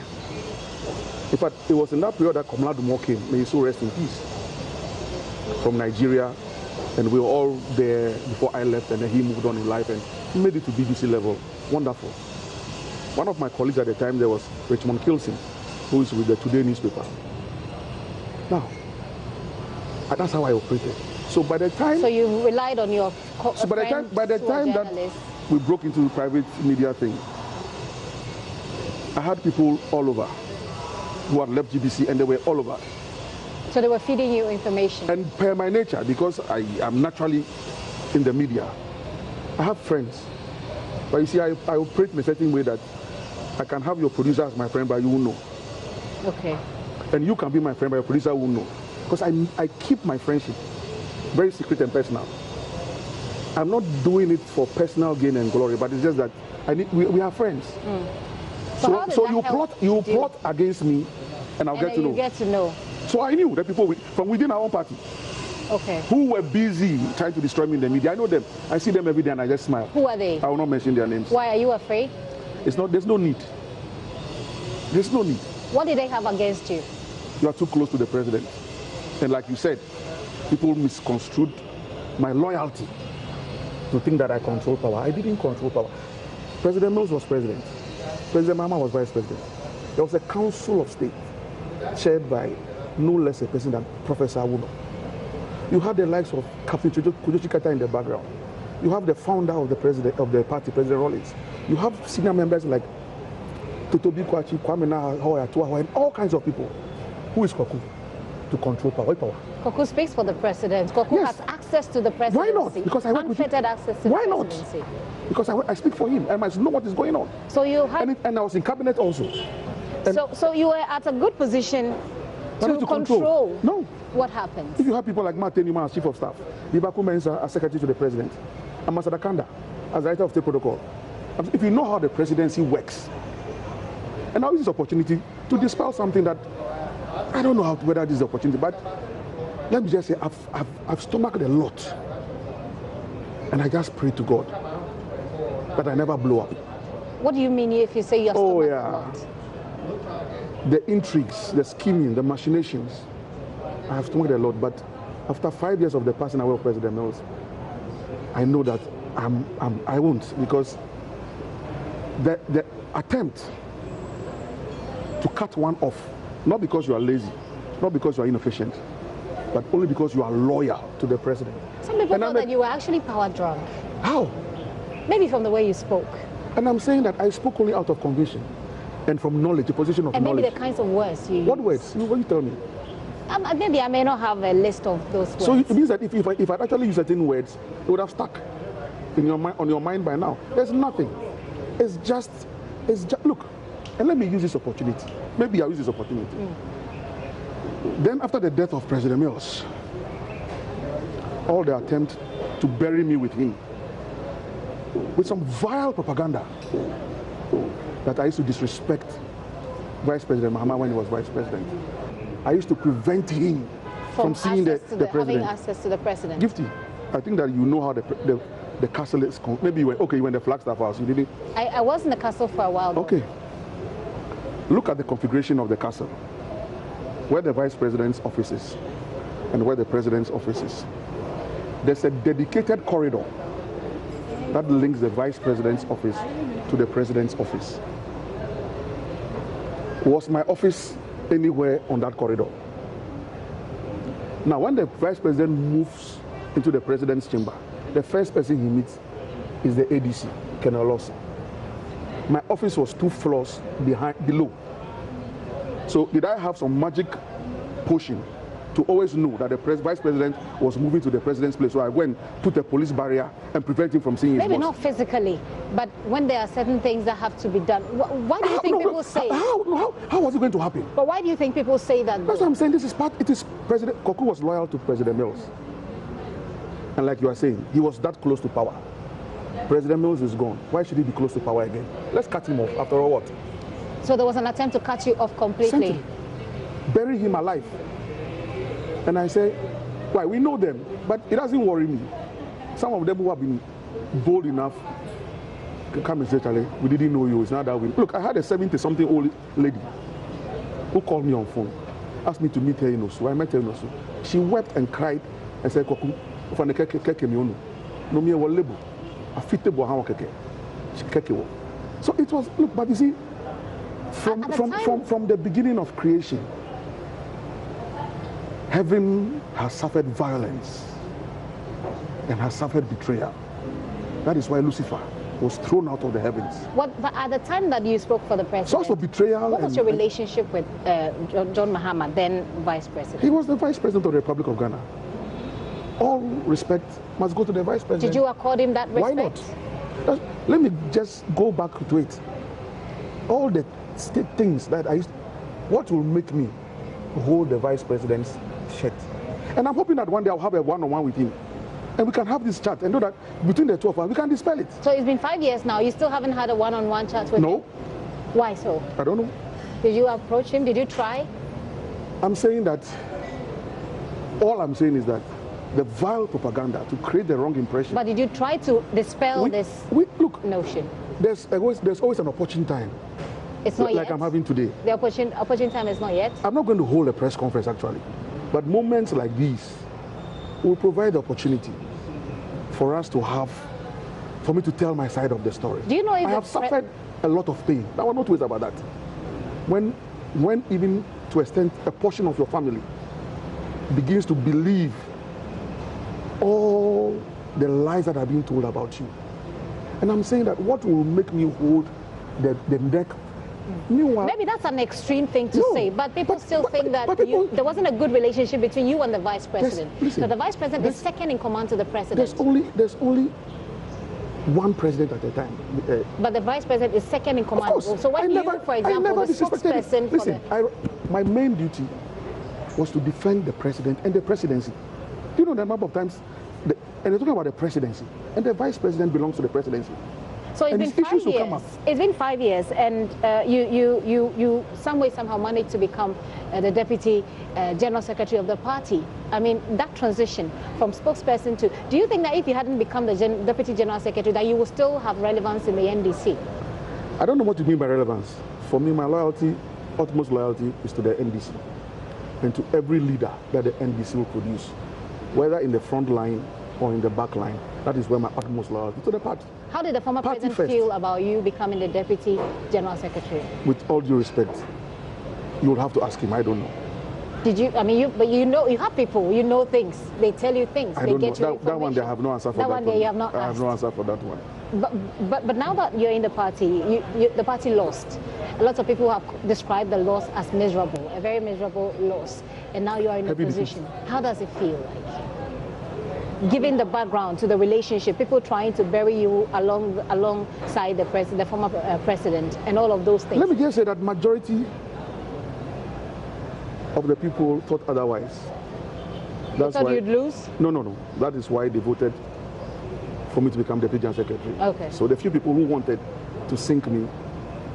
In fact, it was in that period that Komala Dumo came, may he so rest in peace, from Nigeria, and we were all there before I left, and then he moved on in life and made it to BBC level. Wonderful. One of my colleagues at the time there was Richmond Kilson, who is with the Today newspaper. Now, that's how I operated. So by the time... So you relied on your so by the time that we broke into the private media thing, I had people all over who had left GBC, and they were all over. So they were feeding you information? And per my nature, because I am naturally in the media, I have friends. But you see, I operate in a certain way that I can have your producer as my friend, but you will know. Okay. And you can be my friend, but your producer will know. Because I keep my friendship very secret and personal. I'm not doing it for personal gain and glory, but it's just that we are friends. So you plot against me, and I'll get to know. You get to know. So I knew that people from within our own party, who were busy trying to destroy me in the media. I know them. I see them every day, and I just smile. Who are they? I will not mention their names. Why are you afraid? It's not. There's no need. There's no need. What did they have against you? You are too close to the president, and like you said, people misconstrued my loyalty to think that I control power. I didn't control power. President Mills was president. President Mahama was vice president. There was a council of state chaired by no less a person than Professor Awuno. You have the likes of Captain Kujochi Kata in the background. You have the founder of the party, President Rollins. You have senior members like Totobi Kwachi, Kwame Nkrumah, and all kinds of people. Who is Koku to control power? Koku speaks for the president. Koku has access to the presidency. Why not? Because I work with him. Unfettered access to the presidency. Why not? Because I speak for him, and I must know what is going on. So you have... And I was in cabinet also. So you were at a good position to control what happens. If you have people like Martin Newman as chief of staff, Libaku Mensa as secretary to the president, Ambassador Kanda as director of state protocol, if you know how the presidency works, and now this is opportunity to dispel something that I don't know whether this is the opportunity, but let me just say I've stomached a lot. And I just pray to God that I never blow up. What do you mean if you say you're Oh, stomached yeah. a lot? The intrigues, the scheming, the machinations, I have stomached a lot. But after 5 years of the passing away of President Mills, I know that I won't, because the attempt to cut one off, not because you are lazy, not because you are inefficient, but only because you are loyal to the president. Some people thought that you were actually power drunk. How? Maybe from the way you spoke. And I'm saying that I spoke only out of conviction and from knowledge, a position of and knowledge. And maybe the kinds of words you What use. words? What you tell me? Maybe I may not have a list of those words. So it means that if I actually use certain words, it would have stuck in your mind, on your mind by now. There's nothing. It's just look, and let me use this opportunity. Maybe I'll use this opportunity. Then after the death of President Mills, all the attempt to bury me with him, with some vile propaganda that I used to disrespect Vice President Mahama when he was Vice President. I used to prevent him from seeing the president. Having access to the president. Gifty, I think that you know how the castle is. Maybe you went in the Flagstaff House. You didn't? I was in the castle for a while. Though. Okay. Look at the configuration of the castle, where the Vice President's office is and where the President's office is. There's a dedicated corridor that links the Vice President's office to the President's office. Was my office anywhere on that corridor? Now, when the Vice President moves into the President's chamber, the first person he meets is the ADC, Colonel Lawson. My office was 2 floors below. So did I have some magic potion to always know that the Vice President was moving to the President's place? So I went, put a police barrier and prevent him from seeing his boss. Maybe not physically, but when there are certain things that have to be done. Why do you think people say? How was it going to happen? But why do you think people say that? That's what I'm saying. It is President Koku was loyal to President Mills. And like you are saying, he was that close to power. President Mills is gone. Why should he be close to power again? Let's cut him off. After all, what? So there was an attempt to cut you off completely. Simply bury him alive. And I say, why? We know them, but it doesn't worry me. Some of them who have been bold enough to come and say, Charlie, we didn't know you. It's not that we. Look, I had a 70-something old lady who called me on phone, asked me to meet her in Osu. I met her in Osu. She wept and cried and said, Koku, no me wa label. Afitable how keke. So it was, look, but you see, from the beginning of creation, heaven has suffered violence and has suffered betrayal. That is why Lucifer was thrown out of the heavens. But at the time that you spoke for the president, source of betrayal. What was your relationship with John Mahama, then Vice President? He was the Vice President of the Republic of Ghana. All respect must go to the Vice President. Did you accord him that respect? Why not? Let me just go back to it. All the things that what will make me hold the Vice President's shirt? And I'm hoping that one day I'll have a one-on-one with him. And we can have this chat and know that between the two of us, we can dispel it. So it's been 5 years now. You still haven't had a one-on-one chat with him? No. Why so? I don't know. Did you approach him? Did you try? I'm saying that, all I'm saying is that the vile propaganda to create the wrong impression. But did you try to dispel this notion? There's always an opportune time. It's not like yet? I'm having today. The opportune time is not yet? I'm not going to hold a press conference actually. But moments like these will provide the opportunity for us to for me to tell my side of the story. Do you know if I have suffered a lot of pain. I will not wait about that. When even to extent a portion of your family begins to believe all the lies that are being told about you. And I'm saying that what will make me hold the neck. Meanwhile, maybe that's an extreme thing to say, but people still think that there wasn't a good relationship between you and the Vice President. So the Vice President is second in command to the President. There's only one president at a time. But the Vice President is second in command. Of course. So when you, for example, the spokesperson... Listen, my main duty was to defend the President and the presidency. Do you know the number of times, and they're talking about the presidency, and the Vice President belongs to the presidency. So it's and been these issues 5 will come years. up. It's been 5 years, and you some way somehow managed to become the deputy general secretary of the party. I mean, that transition from spokesperson to, do you think that if you hadn't become the deputy general secretary, that you would still have relevance in the NDC? I don't know what you mean by relevance. For me, my loyalty, utmost loyalty, is to the NDC and to every leader that the NDC will produce, whether in the front line or in the back line. That is where my utmost loyalty to the party. How did the former Party president first. feel about you becoming the deputy general secretary? With all due respect, you will have to ask him. I don't know. Did you? I mean, but you know, you have people. You know things. They tell you things. I they don't get know. you That one, I have no answer for that one. Day you have not I have no answer for that one. But now that you're in the party, the party lost. A lot of people have described the loss as miserable, a very miserable loss. And now you are in a position. How does it feel like? Given the background to the relationship, people trying to bury you alongside the former president, and all of those things. Let me just say that majority of the people thought otherwise. That's why you'd lose? No. That is why they voted for me to become deputy general secretary. Okay. So the few people who wanted to sink me,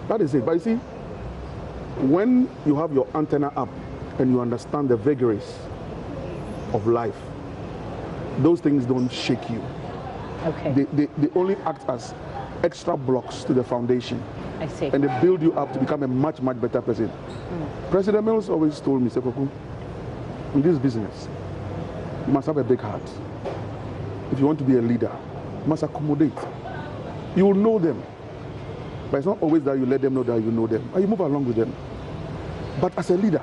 that is it. But you see, when you have your antenna up and you understand the vagaries of life, those things don't shake you. Okay. They only act as extra blocks to the foundation. I see. And they build you up to become a much, much better person. President Mills always told me, Koku, in this business, you must have a big heart. If you want to be a leader, you must accommodate. You will know them. But it's not always that you let them know that you know them, and you move along with them. But as a leader,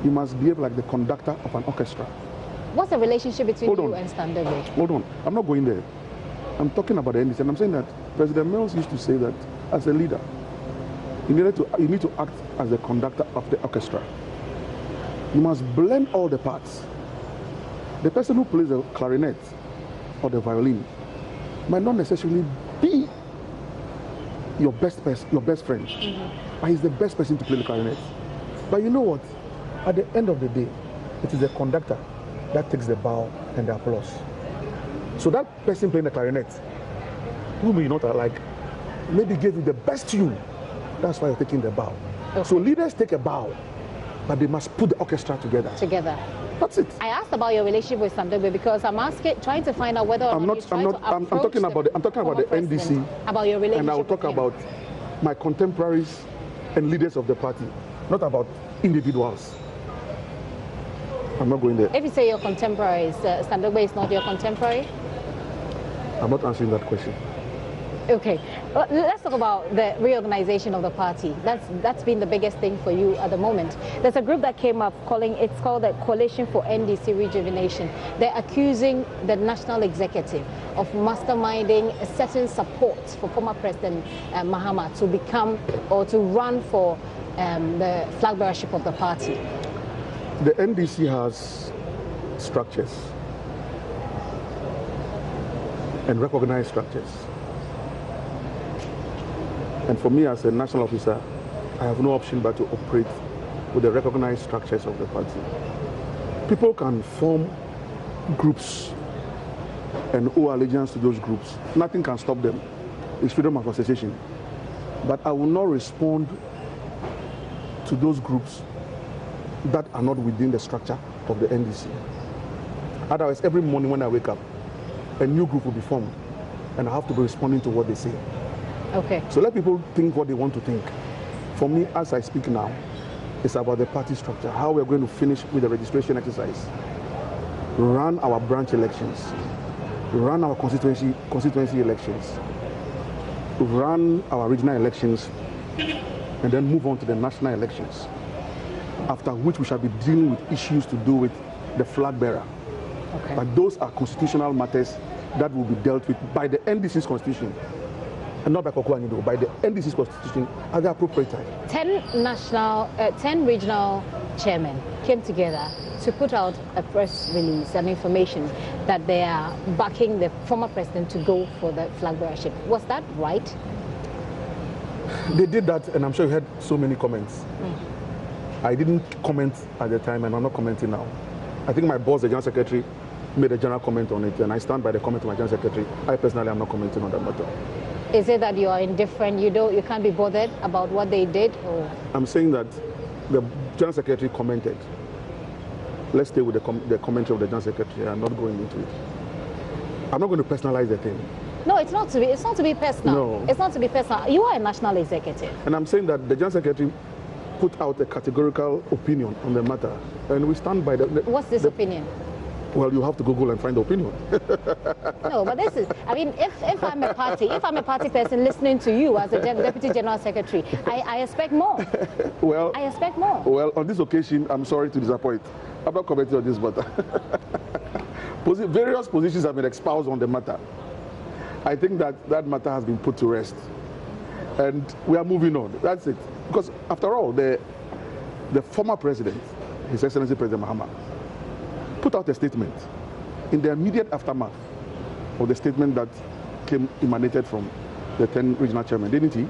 you must behave like the conductor of an orchestra. What's the relationship between you and Standard? Hold on. I'm not going there. I'm talking about the NDC, and I'm saying that President Mills used to say that as a leader, you need to act as the conductor of the orchestra. You must blend all the parts. The person who plays the clarinet or the violin might not necessarily be your best friend, but he's the best person to play the clarinet. But you know what? At the end of the day, it is the conductor that takes the bow and the applause. So that person playing the clarinet, whom you not like, maybe gave you the best tune. That's why you're taking the bow. Okay. So leaders take a bow, but they must put the orchestra together. That's it. I asked about your relationship with Sandegbe because I'm trying to find out whether or not I'm talking about the NDC. About your relationship. And I will talk about my contemporaries and leaders of the party, not about individuals. I'm not going there. If you say your contemporaries, Sandegbe is not your contemporary? I'm not answering that question. Okay, let's talk about the reorganization of the party. That's been the biggest thing for you at the moment. There's a group that came up it's called the Coalition for NDC Rejuvenation. They're accusing the National Executive of masterminding a certain support for former President Mahama to become or to run for the flag bearership of the party. The NDC has structures and recognized structures. And for me as a national officer, I have no option but to operate with the recognized structures of the party. People can form groups and owe allegiance to those groups. Nothing can stop them. It's freedom of association. But I will not respond to those groups that are not within the structure of the NDC. Otherwise, every morning when I wake up, a new group will be formed, and I have to be responding to what they say. Okay. So let people think what they want to think. For me, as I speak now, it's about the party structure, how we're going to finish with the registration exercise, run our branch elections, run our constituency elections, run our regional elections, and then move on to the national elections, after which we shall be dealing with issues to do with the flag bearer. Okay. But those are constitutional matters that will be dealt with by the NDC's constitution, and not by Koku Anyidoho, by the NDC's constitution at the appropriate time. 10 regional chairmen came together to put out a press release and information that they are backing the former president to go for the flag bearership. Was that right? They did that, and I'm sure you heard so many comments. I didn't comment at the time, and I'm not commenting now. I think my boss, the general secretary, made a general comment on it, and I stand by the comment of my general secretary. I personally am not commenting on that matter. Is it that you are indifferent? You can't be bothered about what they did? Or? I'm saying that the General Secretary commented. Let's stay with the commentary of the General Secretary. I'm not going into it. I'm not going to personalize the thing. No, it's not to be. It's not to be personal. No. It's not to be personal. You are a national executive. And I'm saying that the General Secretary put out a categorical opinion on the matter, and we stand by the. What's this opinion? Well, you have to Google and find the opinion. No, but this is, I mean, if I'm a party person listening to you as a Deputy General Secretary, I expect more. Well, I expect more. Well, on this occasion, I'm sorry to disappoint. I'm not commenting on this matter. Various positions have been espoused on the matter. I think that matter has been put to rest. And we are moving on. That's it. Because after all, the former president, His Excellency President Mahama, put out a statement in the immediate aftermath of the statement that emanated from the 10 regional chairmen, didn't he?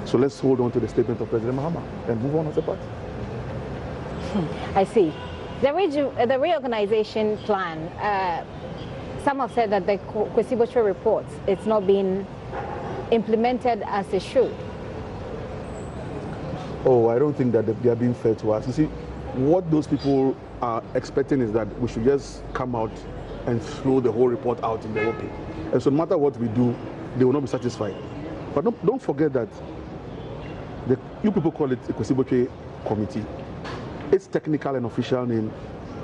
So let's hold on to the statement of President Mahama and move on as a party. I see. The reorganization plan, some have said that the Kwesi Botchwey reports, it's not being implemented as it should. Oh, I don't think that they are being fair to us. You see, what those people are expecting is that we should just come out and throw the whole report out in the open. And so no matter what we do, they will not be satisfied. But don't forget that you people call it a Kwesi Botchwey Committee. Its technical and official name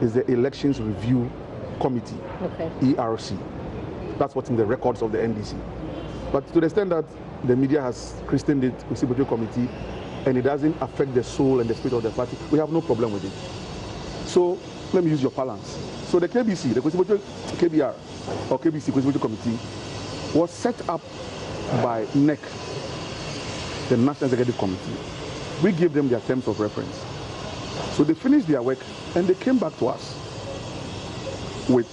is the Elections Review Committee, okay. ERC. That's what's in the records of the NDC. But to the extent that the media has christened it Kwesi Botchwey Committee and it doesn't affect the soul and the spirit of the party, we have no problem with it. So let me use your balance. So the KBC, the Kwesi Botchwey KBR, or KBC, Kwesi Botchwey Committee, was set up by NEC, the National Executive Committee. We gave them their terms of reference. So they finished their work and they came back to us with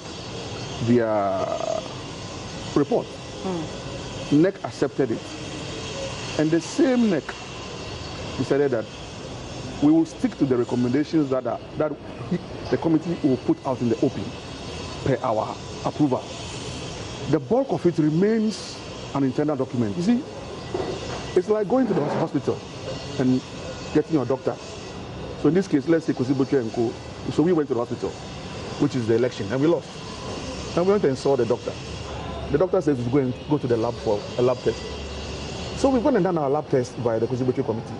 their report. NEC accepted it. And the same NEC decided that we will stick to the recommendations that the committee will put out in the open per our approval. The bulk of it remains an internal document. You see, it's like going to the hospital and getting your doctor. So in this case, let's say Kwesi Botchwey and Co. So we went to the hospital, which is the election, and we lost. And we went and saw the doctor. The doctor says we go to the lab for a lab test. So we've gone and done our lab test via the Kwesi Botchwey Committee.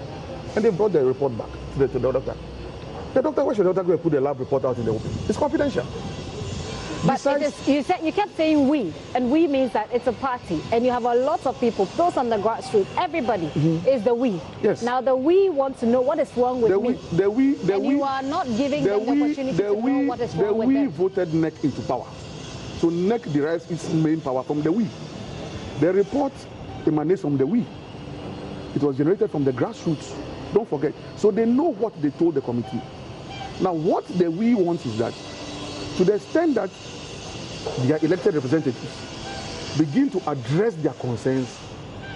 And they brought the report back to the doctor. The doctor, why should the doctor go and put the lab report out in the open? It's confidential. But you kept saying we, and we means that it's a party, and you have a lot of people, those on the grassroots, everybody is the we. Yes. Now the we want to know what is wrong with me. You are not giving them the opportunity to know what is wrong with them. The we voted NEC into power. So NEC derives its main power from the we. The report emanates from the we. It was generated from the grassroots. Don't forget. So they know what they told the committee. Now what the we want is that, to the extent that their elected representatives begin to address their concerns,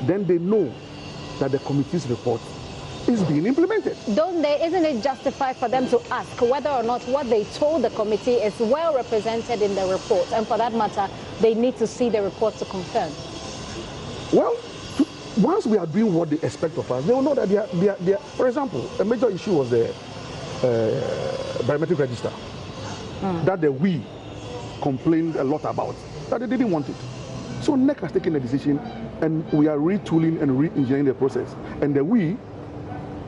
then they know that the committee's report is being implemented. Isn't it justified for them to ask whether or not what they told the committee is well represented in the report? And for that matter, they need to see the report to confirm. Well, once we are doing what they expect of us, they will know that they are, for example, a major issue was the biometric register. That we complained a lot about, that they didn't want it. So NEC has taken a decision, and we are retooling and re-engineering the process. And we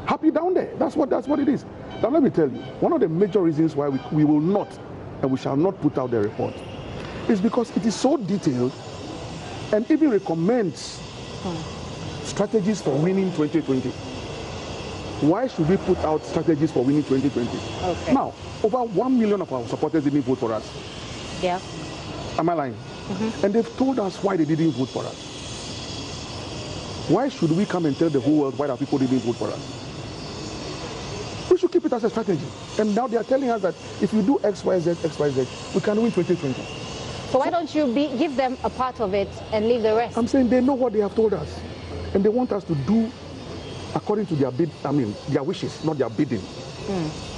happy down there. That's what it is. Now let me tell you, one of the major reasons why we will not and we shall not put out the report is because it is so detailed and even recommends strategies for winning 2020. Why should we put out strategies for winning 2020? Okay. Now, over 1 million of our supporters didn't vote for us. Yeah. Am I lying? And they've told us why they didn't vote for us. Why should we come and tell the whole world why our people didn't vote for us? We should keep it as a strategy. And now they are telling us that if you do X, Y, Z, we can win 2020. So why don't you give them a part of it and leave the rest? I'm saying they know what they have told us. And they want us to do according to their their wishes, not their bidding.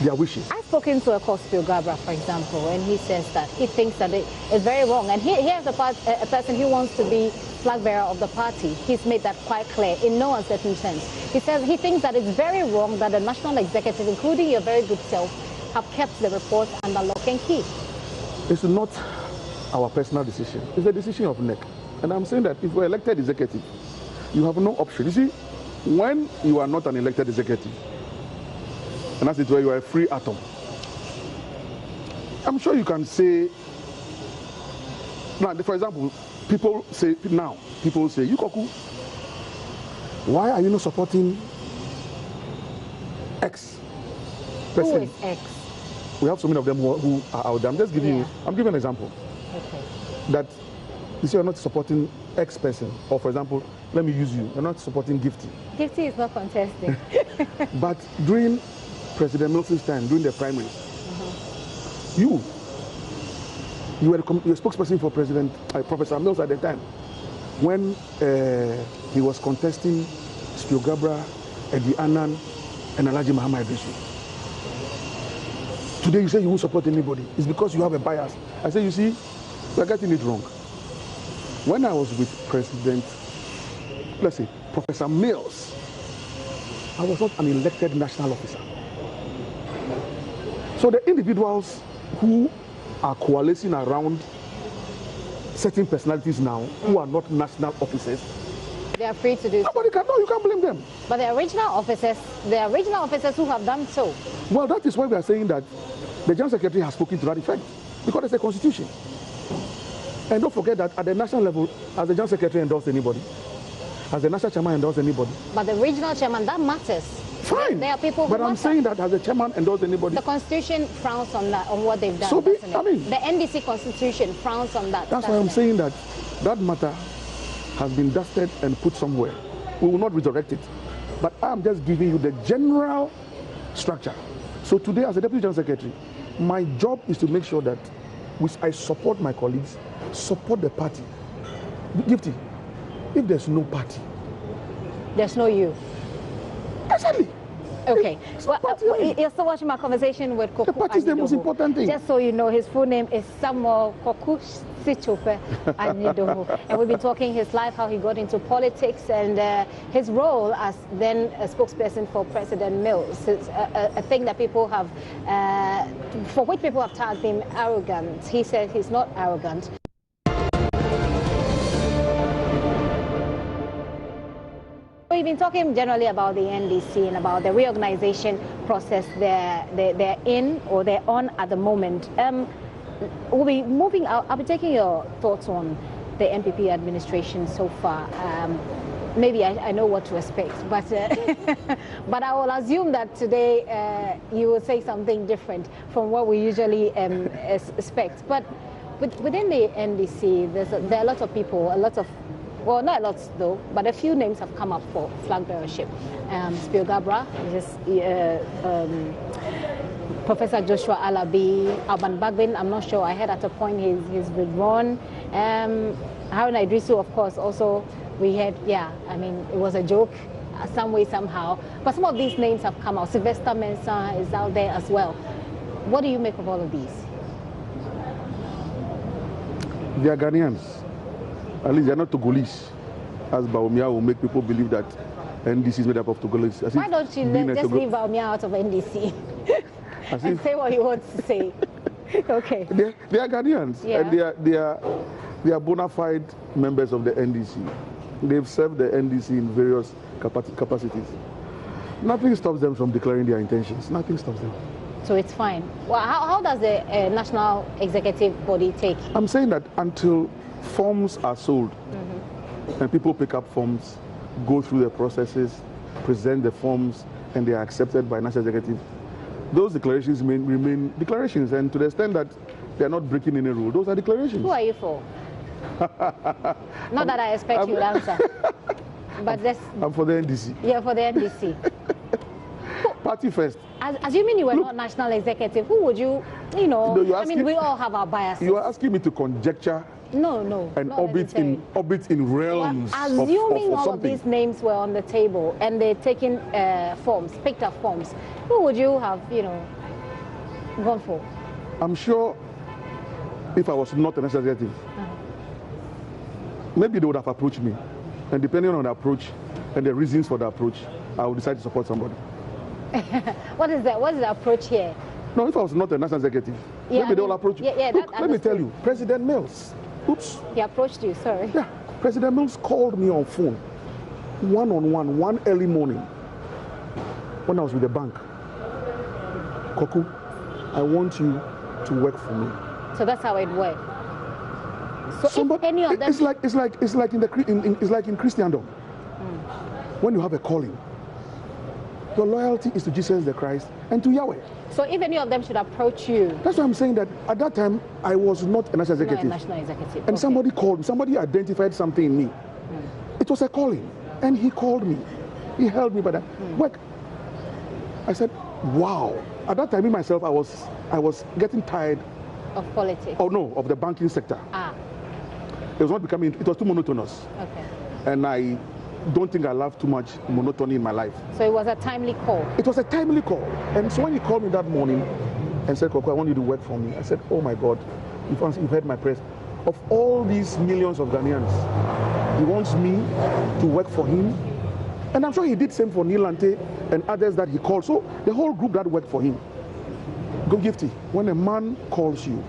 Their wishes. I've spoken to a Kospio Gabra, for example, and he says that he thinks that it is very wrong. And here's a person who wants to be flag bearer of the party. He's made that quite clear in no uncertain terms. He says he thinks that it's very wrong that the national executive, including your very good self, have kept the report under lock and key. It's not our personal decision. It's the decision of NEC. And I'm saying that if we're elected executive, you have no option. You see, when you are not an elected executive, and that's it where you are a free atom, I'm sure you can say, now, for example, people say, you Koku, why are you not supporting X person? Who is X? We have so many of them who are out there. I'm just giving I'm giving an example. Okay. That you say you're not supporting X person, or for example, let me use you, you're not supporting Gifty. Gifty is not contesting. But during President Milson's time, during the primaries, you were the spokesperson for President Professor Mills at the time, when he was contesting Spiogabra, Eddie Annan, and Alhaji Muhammad Idrisu. Today you say you won't support anybody. It's because you have a bias. I say, you see, we're getting it wrong. When I was with President, let's say, Professor Mills, I was not an elected national officer. So the individuals who are coalescing around certain personalities now who are not national officers, they are free to do so. Nobody can, no, you can't blame them. But the original officers who have done so. Well, that is why we are saying that the General Secretary has spoken to that effect, because it's a constitution. And don't forget that at the national level, has the General Secretary endorsed anybody? Has the national chairman endorsed anybody? But the regional chairman, that matters. Fine. There are people who but I'm matter. saying that has the chairman endorsed anybody? The constitution frowns on that, on what they've done. So the NDC constitution frowns on that. That's why I'm saying that that matter has been dusted and put somewhere. We will not resurrect it. But I'm just giving you the general structure. So today, as a Deputy General Secretary, my job is to make sure that I support my colleagues, support the party. Gifty, if there's no party, there's no you. Exactly. Okay. Well, you're still watching my conversation with Koku Anyidoho. The party is the most important thing. Just so you know, his full name is Samuel Koku Anyidoho. And we've been talking his life, how he got into politics, and his role as then a spokesperson for President Mills. It's a thing that people have, for which people have tagged him arrogant. He said he's not arrogant. We've been talking generally about the NDC and about the reorganization process they're in or they're on at the moment. We'll be moving out. I'll be taking your thoughts on the NPP administration so far. Maybe I know what to expect, but but I will assume that today you will say something different from what we usually expect. But within the NDC, there are a lot of people, well, not a lot though, but a few names have come up for flag bearership. Spiogabra, Professor Joshua Alabi, Alban Bagbin, I'm not sure. I heard at a point he's withdrawn. Harun Idrisu, of course, also we had, I mean, it was a joke some way, somehow. But some of these names have come out. Sylvester Mensah is out there as well. What do you make of all of these? They are Ghanaians. At least they're not Togolese, as Baumia will make people believe that NDC is made up of Togolese. Why don't you just leave Baumia out of NDC and say what you want to say? Okay. They are Ghanaians, and they are bona fide members of the NDC. They've served the NDC in various capacities. Nothing stops them from declaring their intentions. Nothing stops them. So it's fine. Well, how does the national executive body take? I'm saying that until forms are sold and people pick up forms, go through the processes, present the forms, and they are accepted by national executive, those declarations remain declarations, and to the extent that they are not breaking any rule, those are declarations. Who are you for? Not that I expect you to answer, but I'm for the NDC. Yeah, for the NDC. Party first. Assuming you were not national executive, who would you know? No, I mean, we all have our biases. You are asking me to conjecture. No. And orbit in realms. Assuming of all of these names were on the table and they're taking forms, picked up forms, who would you have, gone for? I'm sure if I was not a national executive, maybe they would have approached me. And depending on the approach and the reasons for the approach, I will decide to support somebody. What is the approach here? No, if I was not a national executive, maybe they will approach you. Look, let me tell you, President Mills, oops. He approached you, sorry. Yeah, President Mills called me on phone, one-on-one, one early morning, when I was with the bank. Koku, I want you to work for me. So that's how it worked. So if any of them... It's like in Christendom. When you have a calling, your loyalty is to Jesus the Christ and to Yahweh. So if any of them should approach you... That's why I'm saying that at that time, I was not a national executive. Not a national executive. And somebody called me, somebody identified something in me. It was a calling. And he called me. He held me by the work. I said, wow. At that time, me myself, I was getting tired. Of politics? Oh no, of the banking sector. It was not becoming, it was too monotonous. Okay. And I don't think I love too much monotony in my life. So it was a timely call? It was a timely call. And so when he called me that morning and said, Koku, I want you to work for me. I said, oh my God, you've heard my prayers. Of all these millions of Ghanaians, he wants me to work for him. And I'm sure he did same for Nilante and others that he called. So the whole group that worked for him. Go Gifty, when a man calls you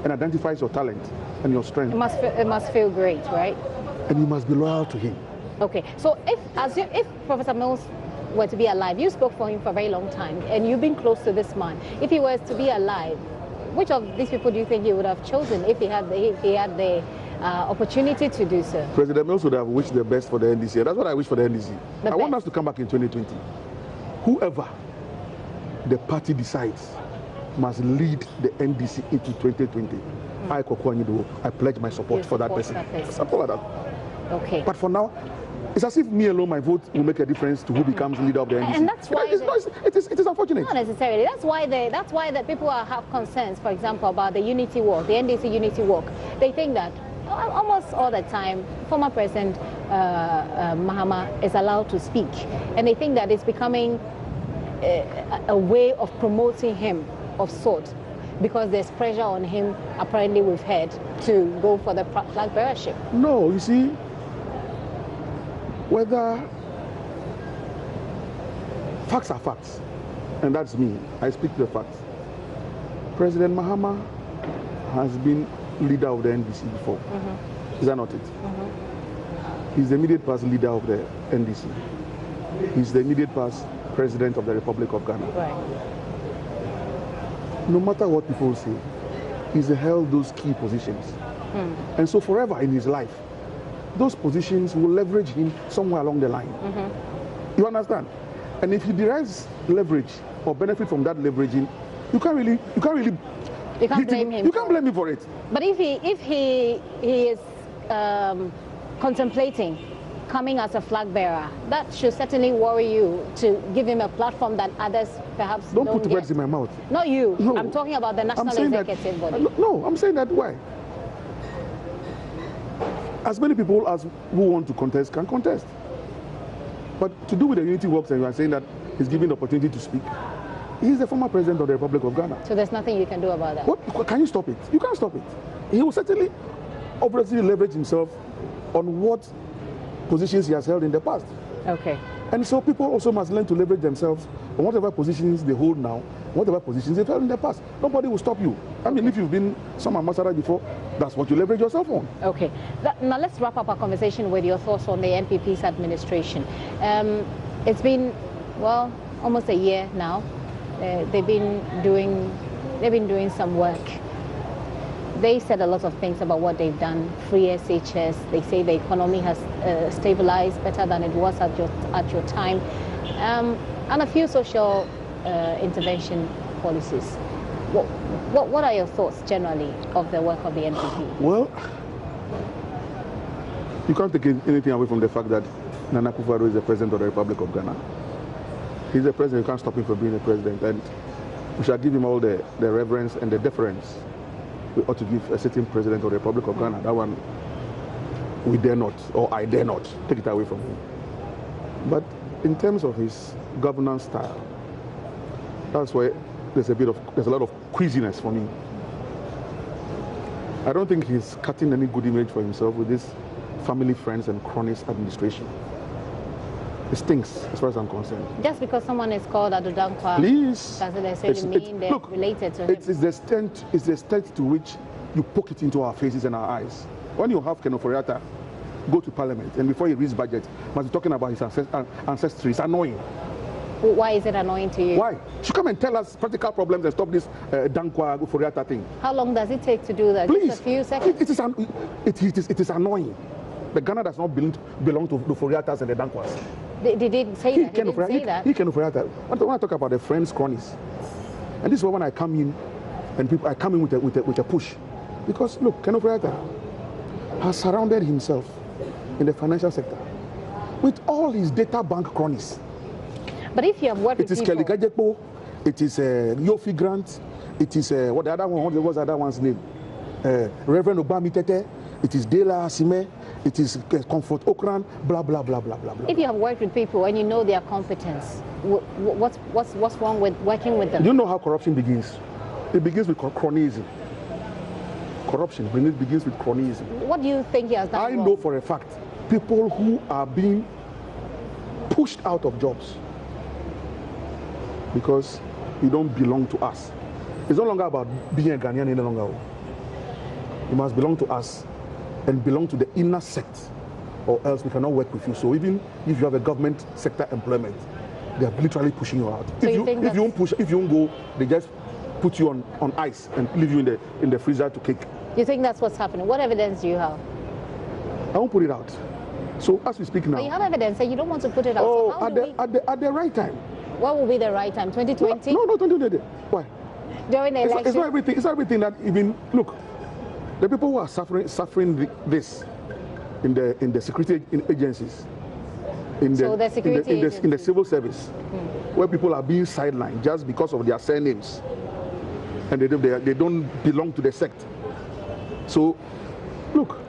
and identifies your talent and your strength. It must feel great, right? And you must be loyal to him. Okay, so if Professor Mills were to be alive, you spoke for him for a very long time, and you've been close to this man. If he was to be alive, which of these people do you think he would have chosen if he had the opportunity to do so? President Mills would have wished the best for the NDC. That's what I wish for the NDC. I want us to come back in 2020. Whoever the party decides must lead the NDC into 2020. I, Koku Anyidoho, I pledge my support for that person. Something like that. Okay. But for now, it's as if me alone, my vote will make a difference to who becomes leader of the NDC. And that's why it is unfortunate. Not necessarily. That's why the people have concerns, for example, about the unity walk, the NDC unity walk. They think that almost all the time, former President Mahama is allowed to speak, and they think that it's becoming a way of promoting him of sort, because there's pressure on him, apparently we've heard, to go for the flag bearership. No, you see, whether facts are facts, and that's me, I speak the facts. President Mahama has been leader of the NDC before. Is that not it? He's the immediate past leader of the NDC. He's the immediate past president of the Republic of Ghana. Right. No matter what people say, he's held those key positions. And so forever in his life, those positions will leverage him somewhere along the line. You understand? And if he derives leverage or benefit from that leveraging, you can't blame him. You can't blame him for it. But if he is contemplating coming as a flag bearer, that should certainly worry you, to give him a platform that others perhaps don't put words in my mouth. Not you. No. I'm talking about the national executive body. No, I'm saying that why? As many people as who want to contest can contest. But to do with the unity works, and you are saying that he's given the opportunity to speak. He's the former president of the Republic of Ghana. So there's nothing you can do about that? What? Can you stop it? You can't stop it. He will certainly, obviously, leverage himself on what positions he has held in the past. Okay. And so people also must learn to leverage themselves on whatever positions they hold now, whatever positions they've held in the past. Nobody will stop you. I mean, if you've been some ambassador before, that's what you leverage yourself on. Okay. Now let's wrap up our conversation with your thoughts on the NPP's administration. It's been, well, almost a year now. They've been doing some work. They said a lot of things about what they've done. Free SHS. They say the economy has stabilized better than it was at your time, and a few social intervention policies. What are your thoughts generally of the work of the NPP? Well, you can't take anything away from the fact that Nana Akufo-Addo is the president of the Republic of Ghana. He's the president. You can't stop him from being a president, and we shall give him all the reverence and the deference we ought to give a sitting president of the Republic of Ghana. That one, we dare not, or I dare not, take it away from him. But in terms of his governance style, that's where there's a lot of queasiness for me. I don't think he's cutting any good image for himself with this family, friends, and cronies administration. It stinks, as far as I'm concerned. Just because someone is called Adodankwa, please, doesn't necessarily mean they're related to him. It's the extent to which you poke it into our faces and our eyes. When you have Ken Ofori-Atta go to Parliament, and before he reads budget, must be talking about his ancestry. It's annoying. Why is it annoying to you? Why? Should come and tell us practical problems and stop this Dankwa Ofori-Atta thing. How long does it take to do that? Please, just a few seconds? It is annoying. The Ghana does not belong to the Ofori-Attas and the Dankwas. They didn't say that. He didn't say that. He can Ofori-Atta. When I talk about the friends, cronies, and this is when I come in, and I come in with a push, because look, Ken Ofori-Atta has surrounded himself in the financial sector with all his data bank cronies. But if you have worked with people... It is Kelly Gajepo, it is Yofi Grant, it is, what the other one, what was the other one's name? Reverend Obami Tete, it is Dela Asime, it is Comfort Okran, blah, blah, blah, blah, blah, blah. If you have worked with people and you know their competence, what's wrong with working with them? Do you know how corruption begins? It begins with cronyism. Corruption begins with cronyism. What do you think he has done I wrong? know for a fact, people who are being pushed out of jobs because you don't belong to us. It's no longer about being a Ghanaian any longer. You must belong to us and belong to the inner sect, or else we cannot work with you. So even if you have a government sector employment, they are literally pushing you out. So if you don't push, if you don't go, they just put you on ice and leave you in the freezer to cake. You think that's what's happening? What evidence do you have? I won't put it out. So as we speak now, but you have evidence and you don't want to put it out. Oh, so at the right time. What will be the right time? 2020? No, 2020. Why? During the election? It's not everything that even look. The people who are suffering this in the security agencies, in the civil service, where people are being sidelined just because of their surnames, and they don't belong to the sect. So, look.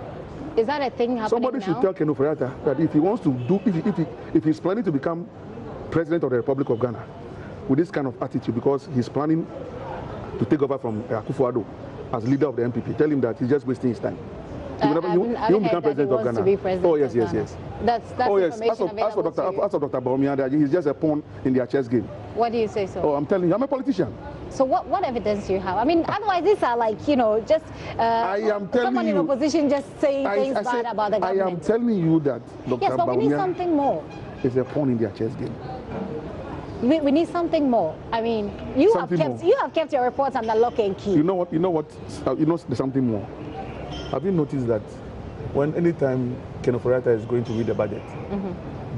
Is that a thing happening Somebody now? should tell Ken Ofori-Atta that if he wants to do, if he's planning to become president of the Republic of Ghana with this kind of attitude, because he's planning to take over from Akufo-Addo as leader of the NPP, tell him that he's just wasting his time. He won't become president of Ghana. Oh yes. That's information available to you. As for Dr. Bawumia, he's just a pawn in their chess game. Why do you say so? Oh, I'm telling you, I'm a politician. So what evidence do you have? I mean, otherwise these are like, just someone in opposition just saying things bad about the government. I am telling you that Dr. Yes, but we need Bawumia something more. is a pawn in their chess game. We need something more. I mean, you have kept your reports under lock and key. You know what? There's something more. Have you noticed that anytime Ken Ofori-Atta is going to read the budget,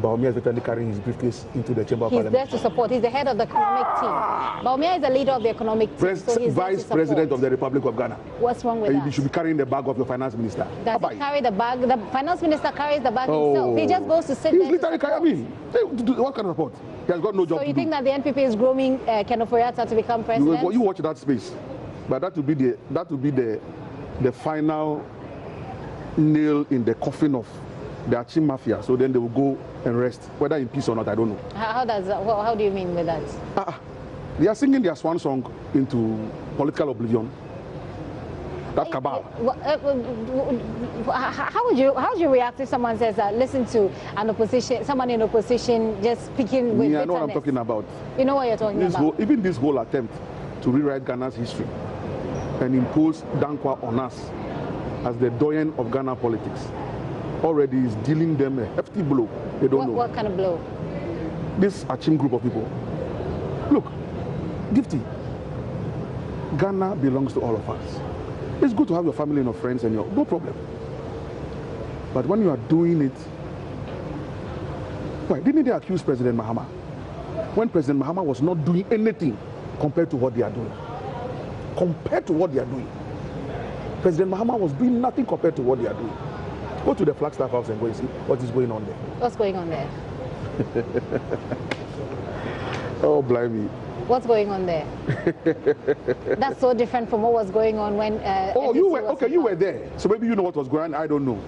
Bawumia is literally carrying his briefcase into the chamber of parliament? He's there to support. He's the head of the economic team. Bawumia is the leader of the economic team. So he's Vice President of the Republic of Ghana. What's wrong with that? You should be carrying the bag of your finance minister. Does he carry the bag? The finance minister carries the bag himself. He just goes to sit there. He's literally carrying. What kind of report? He has got no job. So you think that the NPP is grooming Ken Ofori-Atta to become president? You watch that space, but that would be the final nail in the coffin of the Achim mafia. So then they will go and rest, whether in peace or not. I don't know. How do you mean with that? They are singing their swan song into political oblivion. That cabal. How would you react if someone says that? Listen to someone in opposition just speaking with I know what I'm talking about. You know what you're talking about. Even this whole attempt to rewrite Ghana's history and impose Dankwa on us as the doyen of Ghana politics already is dealing them a hefty blow. They don't know. What kind of blow? This Achim group of people. Look, Gifty, Ghana belongs to all of us. It's good to have your family and your friends and no problem. But when you are doing it, why didn't they accuse President Mahama? When President Mahama was not doing anything compared to what they are doing. Compared to what they are doing. President Mahama was doing nothing compared to what they are doing. Go to the Flagstaff House and go and see what is going on there. What's going on there? Oh, blimey. What's going on there? That's so different from what was going on when. You were there. So maybe you know what was going on. I don't know.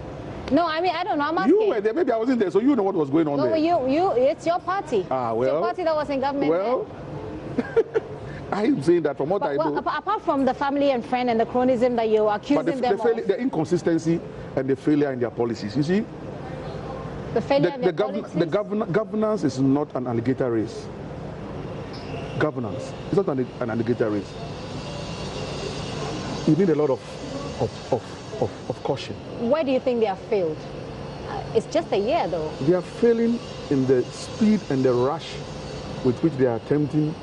No, I mean I don't know. I'm asking. You were there. Maybe I wasn't there, so you know what was going on there. No, it's your party. Well, it's your party that was in government. Well, I am saying that from what I know. Apart from the family and friend and the chronism that you're accusing them of. The inconsistency and the failure in their policies. You see, the failure in their policies? The governance is not an alligator race. Governance is not an alligator race. You need a lot of caution. Why do you think they have failed? It's just a year, though. They are failing in the speed and the rush with which they are attempting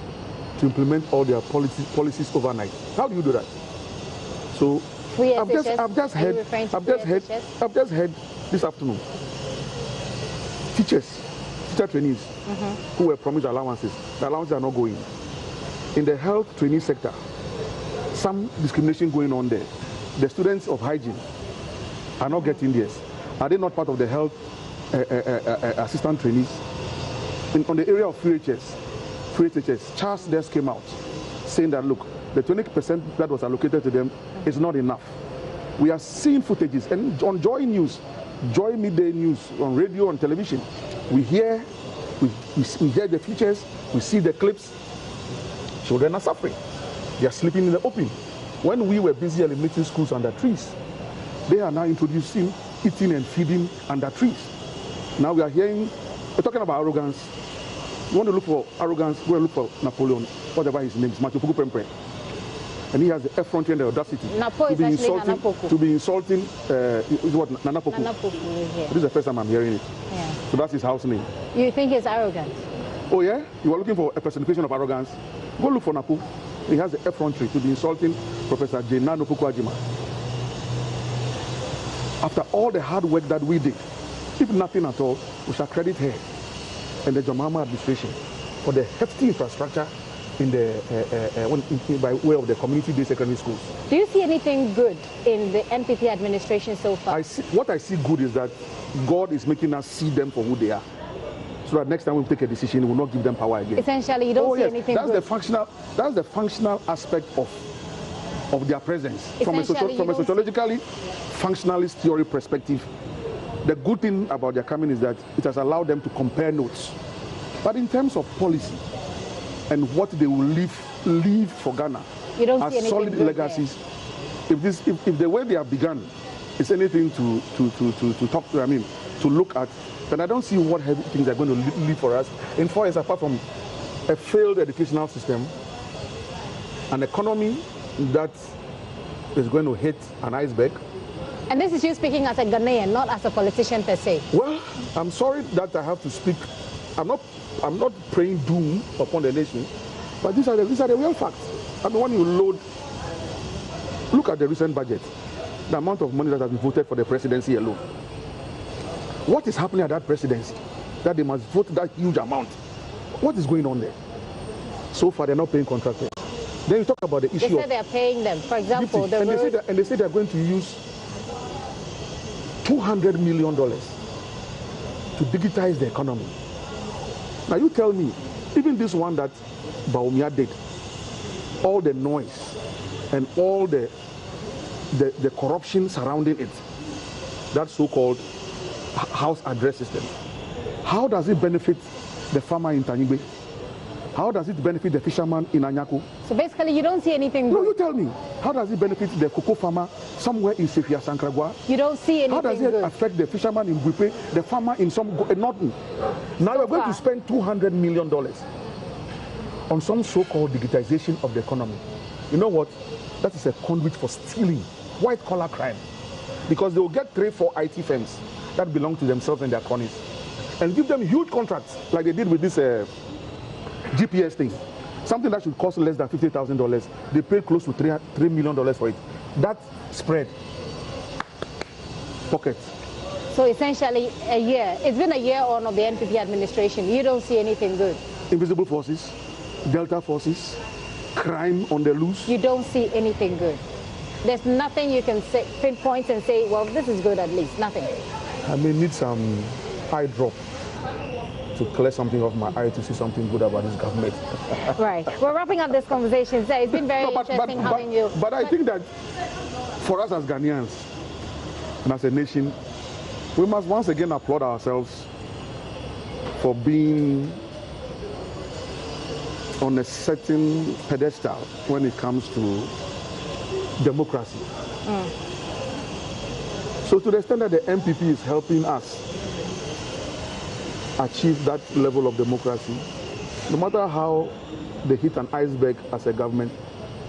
to implement all their policies overnight. How do you do that? So I've just heard this afternoon teacher trainees who were promised allowances. The allowances are not going. In the health training sector, some discrimination going on there. The students of hygiene are not getting theirs. Are they not part of the health assistant trainees? On the area of free HHS, Charles Des came out saying that, look, the 20% that was allocated to them is not enough. We are seeing footages, and on Joy News, Joy Midday News, on radio and television, we hear the features, we see the clips. Children are suffering. They are sleeping in the open. When we were busy eliminating schools under trees, they are now introducing eating and feeding under trees. Now we are hearing, we're talking about arrogance. You want to look for arrogance, go and look for Napoleon, whatever his name is, Machopuku Prempre. And he has the effrontery and the audacity to be insulting, Nana Poku. Nana Poku, yeah. This is the first time I'm hearing it. Yeah. So that's his house name. You think he's arrogant? Oh yeah? You are looking for a personification of arrogance? Go look for Napu. He has the effrontery to be insulting Professor Jena Nopuku Ajima. After all the hard work that we did, if nothing at all, we shall credit her and the Jamama administration for the hefty infrastructure in the by way of the community-based secondary schools. Do you see anything good in the NPP administration so far? What I see good is that God is making us see them for who they are. So that next time we take a decision, we will not give them power again. Essentially, you don't see anything good. That's the functional aspect of their presence. From a sociologically functionalist theory perspective, the good thing about their coming is that it has allowed them to compare notes. But in terms of policy and what they will leave for Ghana as solid legacies, if the way they have begun is anything to talk to, to look at, then I don't see what heavy things are going to leave for us in 4 years, apart from a failed educational system, an economy that is going to hit an iceberg. And this is you speaking as a Ghanaian, not as a politician per se. Well, I'm sorry that I have to speak. I'm not praying doom upon the nation, but these are the real facts. When you look at the recent budget, the amount of money that has been voted for the presidency alone. What is happening at that presidency that they must vote that huge amount? What is going on there? So far, they're not paying contractors. Then you talk about the issue. They said they're paying them. For example, they say they're going to use $200 million to digitize the economy. Now you tell me, even this one that Baumia did, all the noise and all the corruption surrounding it, that so-called house address system, how does it benefit the farmer in Tanyigbe? How does it benefit the fisherman in Anyaku? So basically, you don't see anything good. No, you tell me. How does it benefit the cocoa farmer somewhere in Sefia Sankragua? You don't see anything good. How does it affect the fisherman in Guipe, the farmer in nothing? Now we're going to spend $200 million on some so-called digitization of the economy. You know what? That is a conduit for stealing, white-collar crime. Because they will get 3-4 IT firms that belong to themselves and their cronies and give them huge contracts like they did with this GPS thing. Something that should cost less than $50,000. They paid close to $3 million for it. That spread pockets. So essentially a year. It's been a year on of the NPP administration. You don't see anything good. Invisible forces, Delta forces, crime on the loose. You don't see anything good. There's nothing you can say, pinpoint and say, well, this is good at least. Nothing. I may need some eye drop to clear something off my eye to see something good about this government. Right. We're wrapping up this conversation. So it's been very interesting having you. But I think that for us as Ghanaians and as a nation, we must once again applaud ourselves for being on a certain pedestal when it comes to democracy. So to the extent that the MPP is helping us achieve that level of democracy, no matter how they hit an iceberg as a government,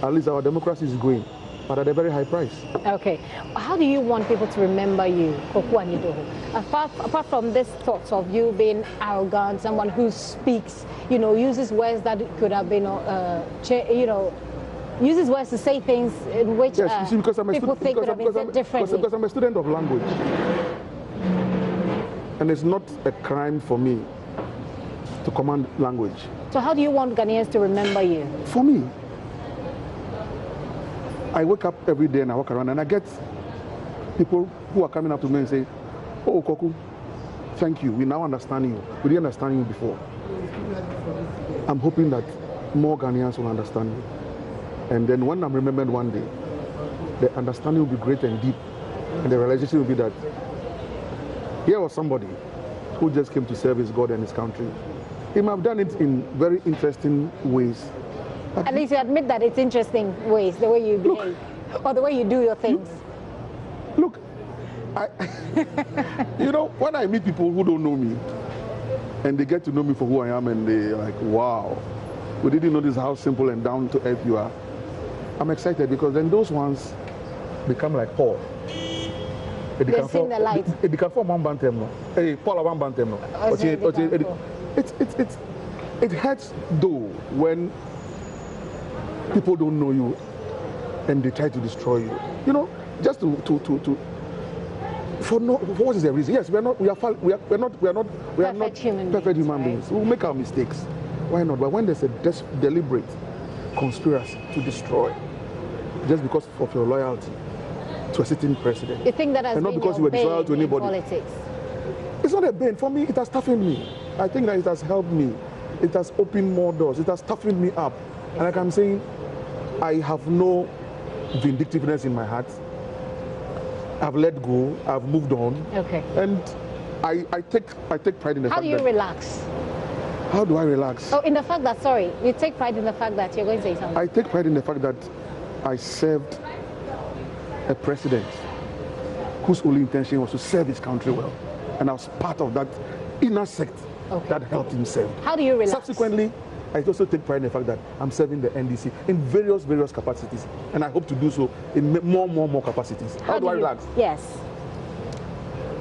at least our democracy is going, but at a very high price. Okay. How do you want people to remember you, Koku Anyidoho? Apart from this thought of you being arrogant, someone who speaks, uses words that could have been, uses words to say things in which people think could have been said differently. Because I'm a student of language. And it's not a crime for me to command language. So how do you want Ghanaians to remember you? For me, I wake up every day and I walk around and I get people who are coming up to me and say, "Oh, Koku, thank you. We now understand you. We didn't understand you before." I'm hoping that more Ghanaians will understand me. And then when I'm remembered one day, the understanding will be great and deep. And the realization will be that here was somebody who just came to serve his God and his country. He might have done it in very interesting ways. At least you admit that it's interesting ways, the way you behave, or the way you do your things. Look, when I meet people who don't know me, and they get to know me for who I am, and they're like, "Wow, we didn't notice how simple and down to earth you are." I'm excited because then those ones become like Paul. They've seen the light. It become one bantem. Hey, Paul, one bantem. It hurts though when people don't know you and they try to destroy you. Just for what is the reason? Yes, we are not perfect human beings. We make our mistakes. Why not? But when there's a deliberate conspiracy to destroy, just because of your loyalty to a certain president, you think that has and not been because you your were disloyal to anybody. Politics? It's not a bane. For me, it has toughened me. I think that it has helped me. It has opened more doors. It has toughened me up. And like I'm saying, I have no vindictiveness in my heart. I've let go. I've moved on. Okay. And I take pride in the fact that... How do you relax? How do I relax? Oh, in the fact that, you take pride in the fact that you're going to say something. I take pride in the fact that I served a president whose only intention was to serve his country well. And I was part of that inner sect that helped him serve. How do you relax? Subsequently, I also take pride in the fact that I'm serving the NDC in various capacities. And I hope to do so in more capacities. How do I relax? Yes.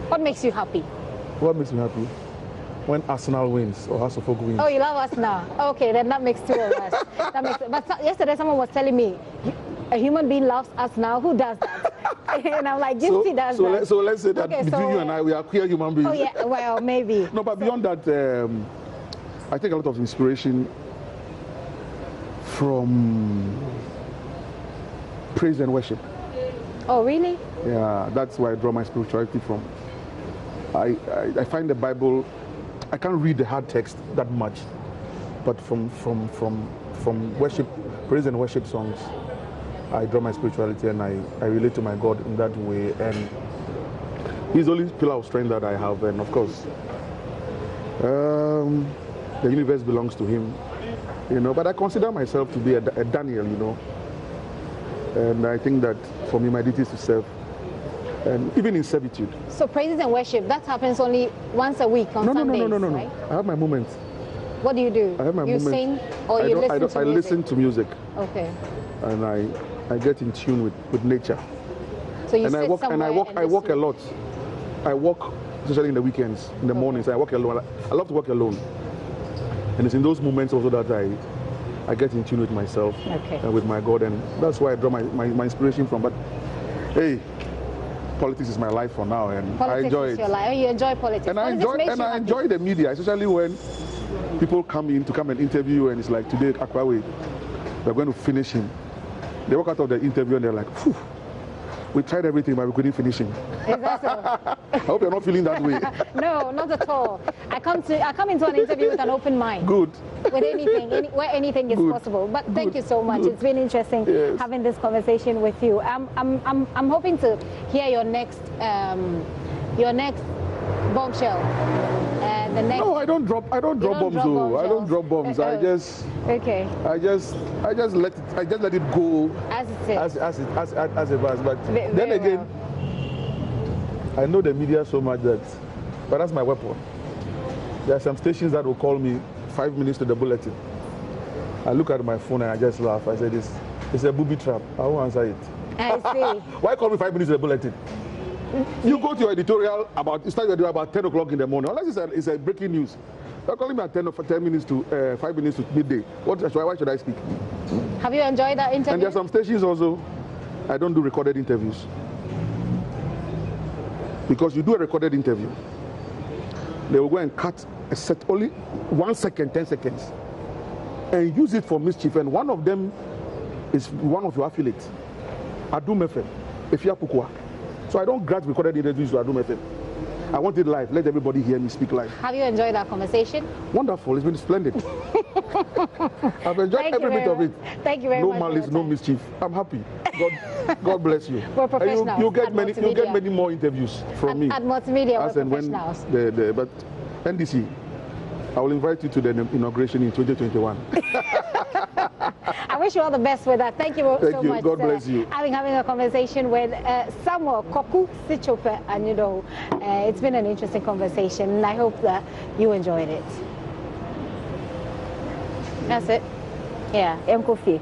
What makes you happy? What makes me happy? When Arsenal wins or House of Folk wins. Oh, you love Arsenal. Okay, then that makes two of us. But yesterday someone was telling me, a human being loves Arsenal. Who does that? And I'm like, Gypsy does that. So let's say that between you and I, we are queer human beings. Oh, yeah, well, maybe. No, but beyond that, I take a lot of inspiration from praise and worship. Oh, really? Yeah, that's where I draw my spirituality from. I find the Bible, I can't read the hard text that much, but from worship, praise and worship songs, I draw my spirituality and I relate to my God in that way. And He's the only pillar of strength that I have. And of course, the universe belongs to Him, But I consider myself to be a Daniel, And I think that for me, my duty is to serve, and even in servitude. So praises and worship, that happens only once a week on Sundays, No. right? I have my moments. What do you do? I have my moments. You sing or you listen to music? I listen to music. Okay. And I get in tune with nature. So you I walk a lot. I walk, especially in the weekends, in the mornings. I walk alone. I love to walk alone. And it's in those moments also that I get in tune with myself and with my God, and that's where I draw my inspiration from. But hey, politics is my life for now, and politics I enjoy is it. Your life. You enjoy politics. And I enjoy the media, especially when people come in to come and interview you, and it's like, today, Akwawe, we're going to finish him. They walk out of the interview and they're like, phew, we tried everything, but we couldn't finish him. Is that so? I hope you're not feeling that way. No, not at all. I come into an interview with an open mind. Good. With anything, where anything is possible. But thank you so much. It's been interesting having this conversation with you. I'm hoping to hear your next bombshell. the next. No, I don't drop bombs. I don't drop bombs. I just let it go as it is. As it was. But then again, I know the media so much but that's my weapon. There are some stations that will call me 5 minutes to the bulletin. I look at my phone and I just laugh. I say, it's a booby trap. I won't answer it. I see. Why call me 5 minutes to the bulletin? You go to your editorial about 10 o'clock in the morning. Unless it's a breaking news. You're calling me at 10 minutes to 5 minutes to midday. Why should I speak? Have you enjoyed that interview? And there are some stations also, I don't do recorded interviews. Because you do a recorded interview, they will go and cut a set only 1 second, 10 seconds, and use it for mischief. And one of them is one of your affiliates, Adum FM, Efia Pukwa. So I don't grant recorded interviews to Adum FM. I want it live. Let everybody hear me speak live. Have you enjoyed that conversation? Wonderful. It's been splendid. I've enjoyed every bit of it. Thank you very much. No malice, no mischief. I'm happy. God bless you. We're professionals. You'll get many more interviews from me. At Multimedia, we're professionals. But NDC, I will invite you to the inauguration in 2021. I wish you all the best with that. Thank you so much. God bless you. Having a conversation with Samuel Koku Anyidoho. It's been an interesting conversation, and I hope that you enjoyed it. That's it. Yeah, Mkofi.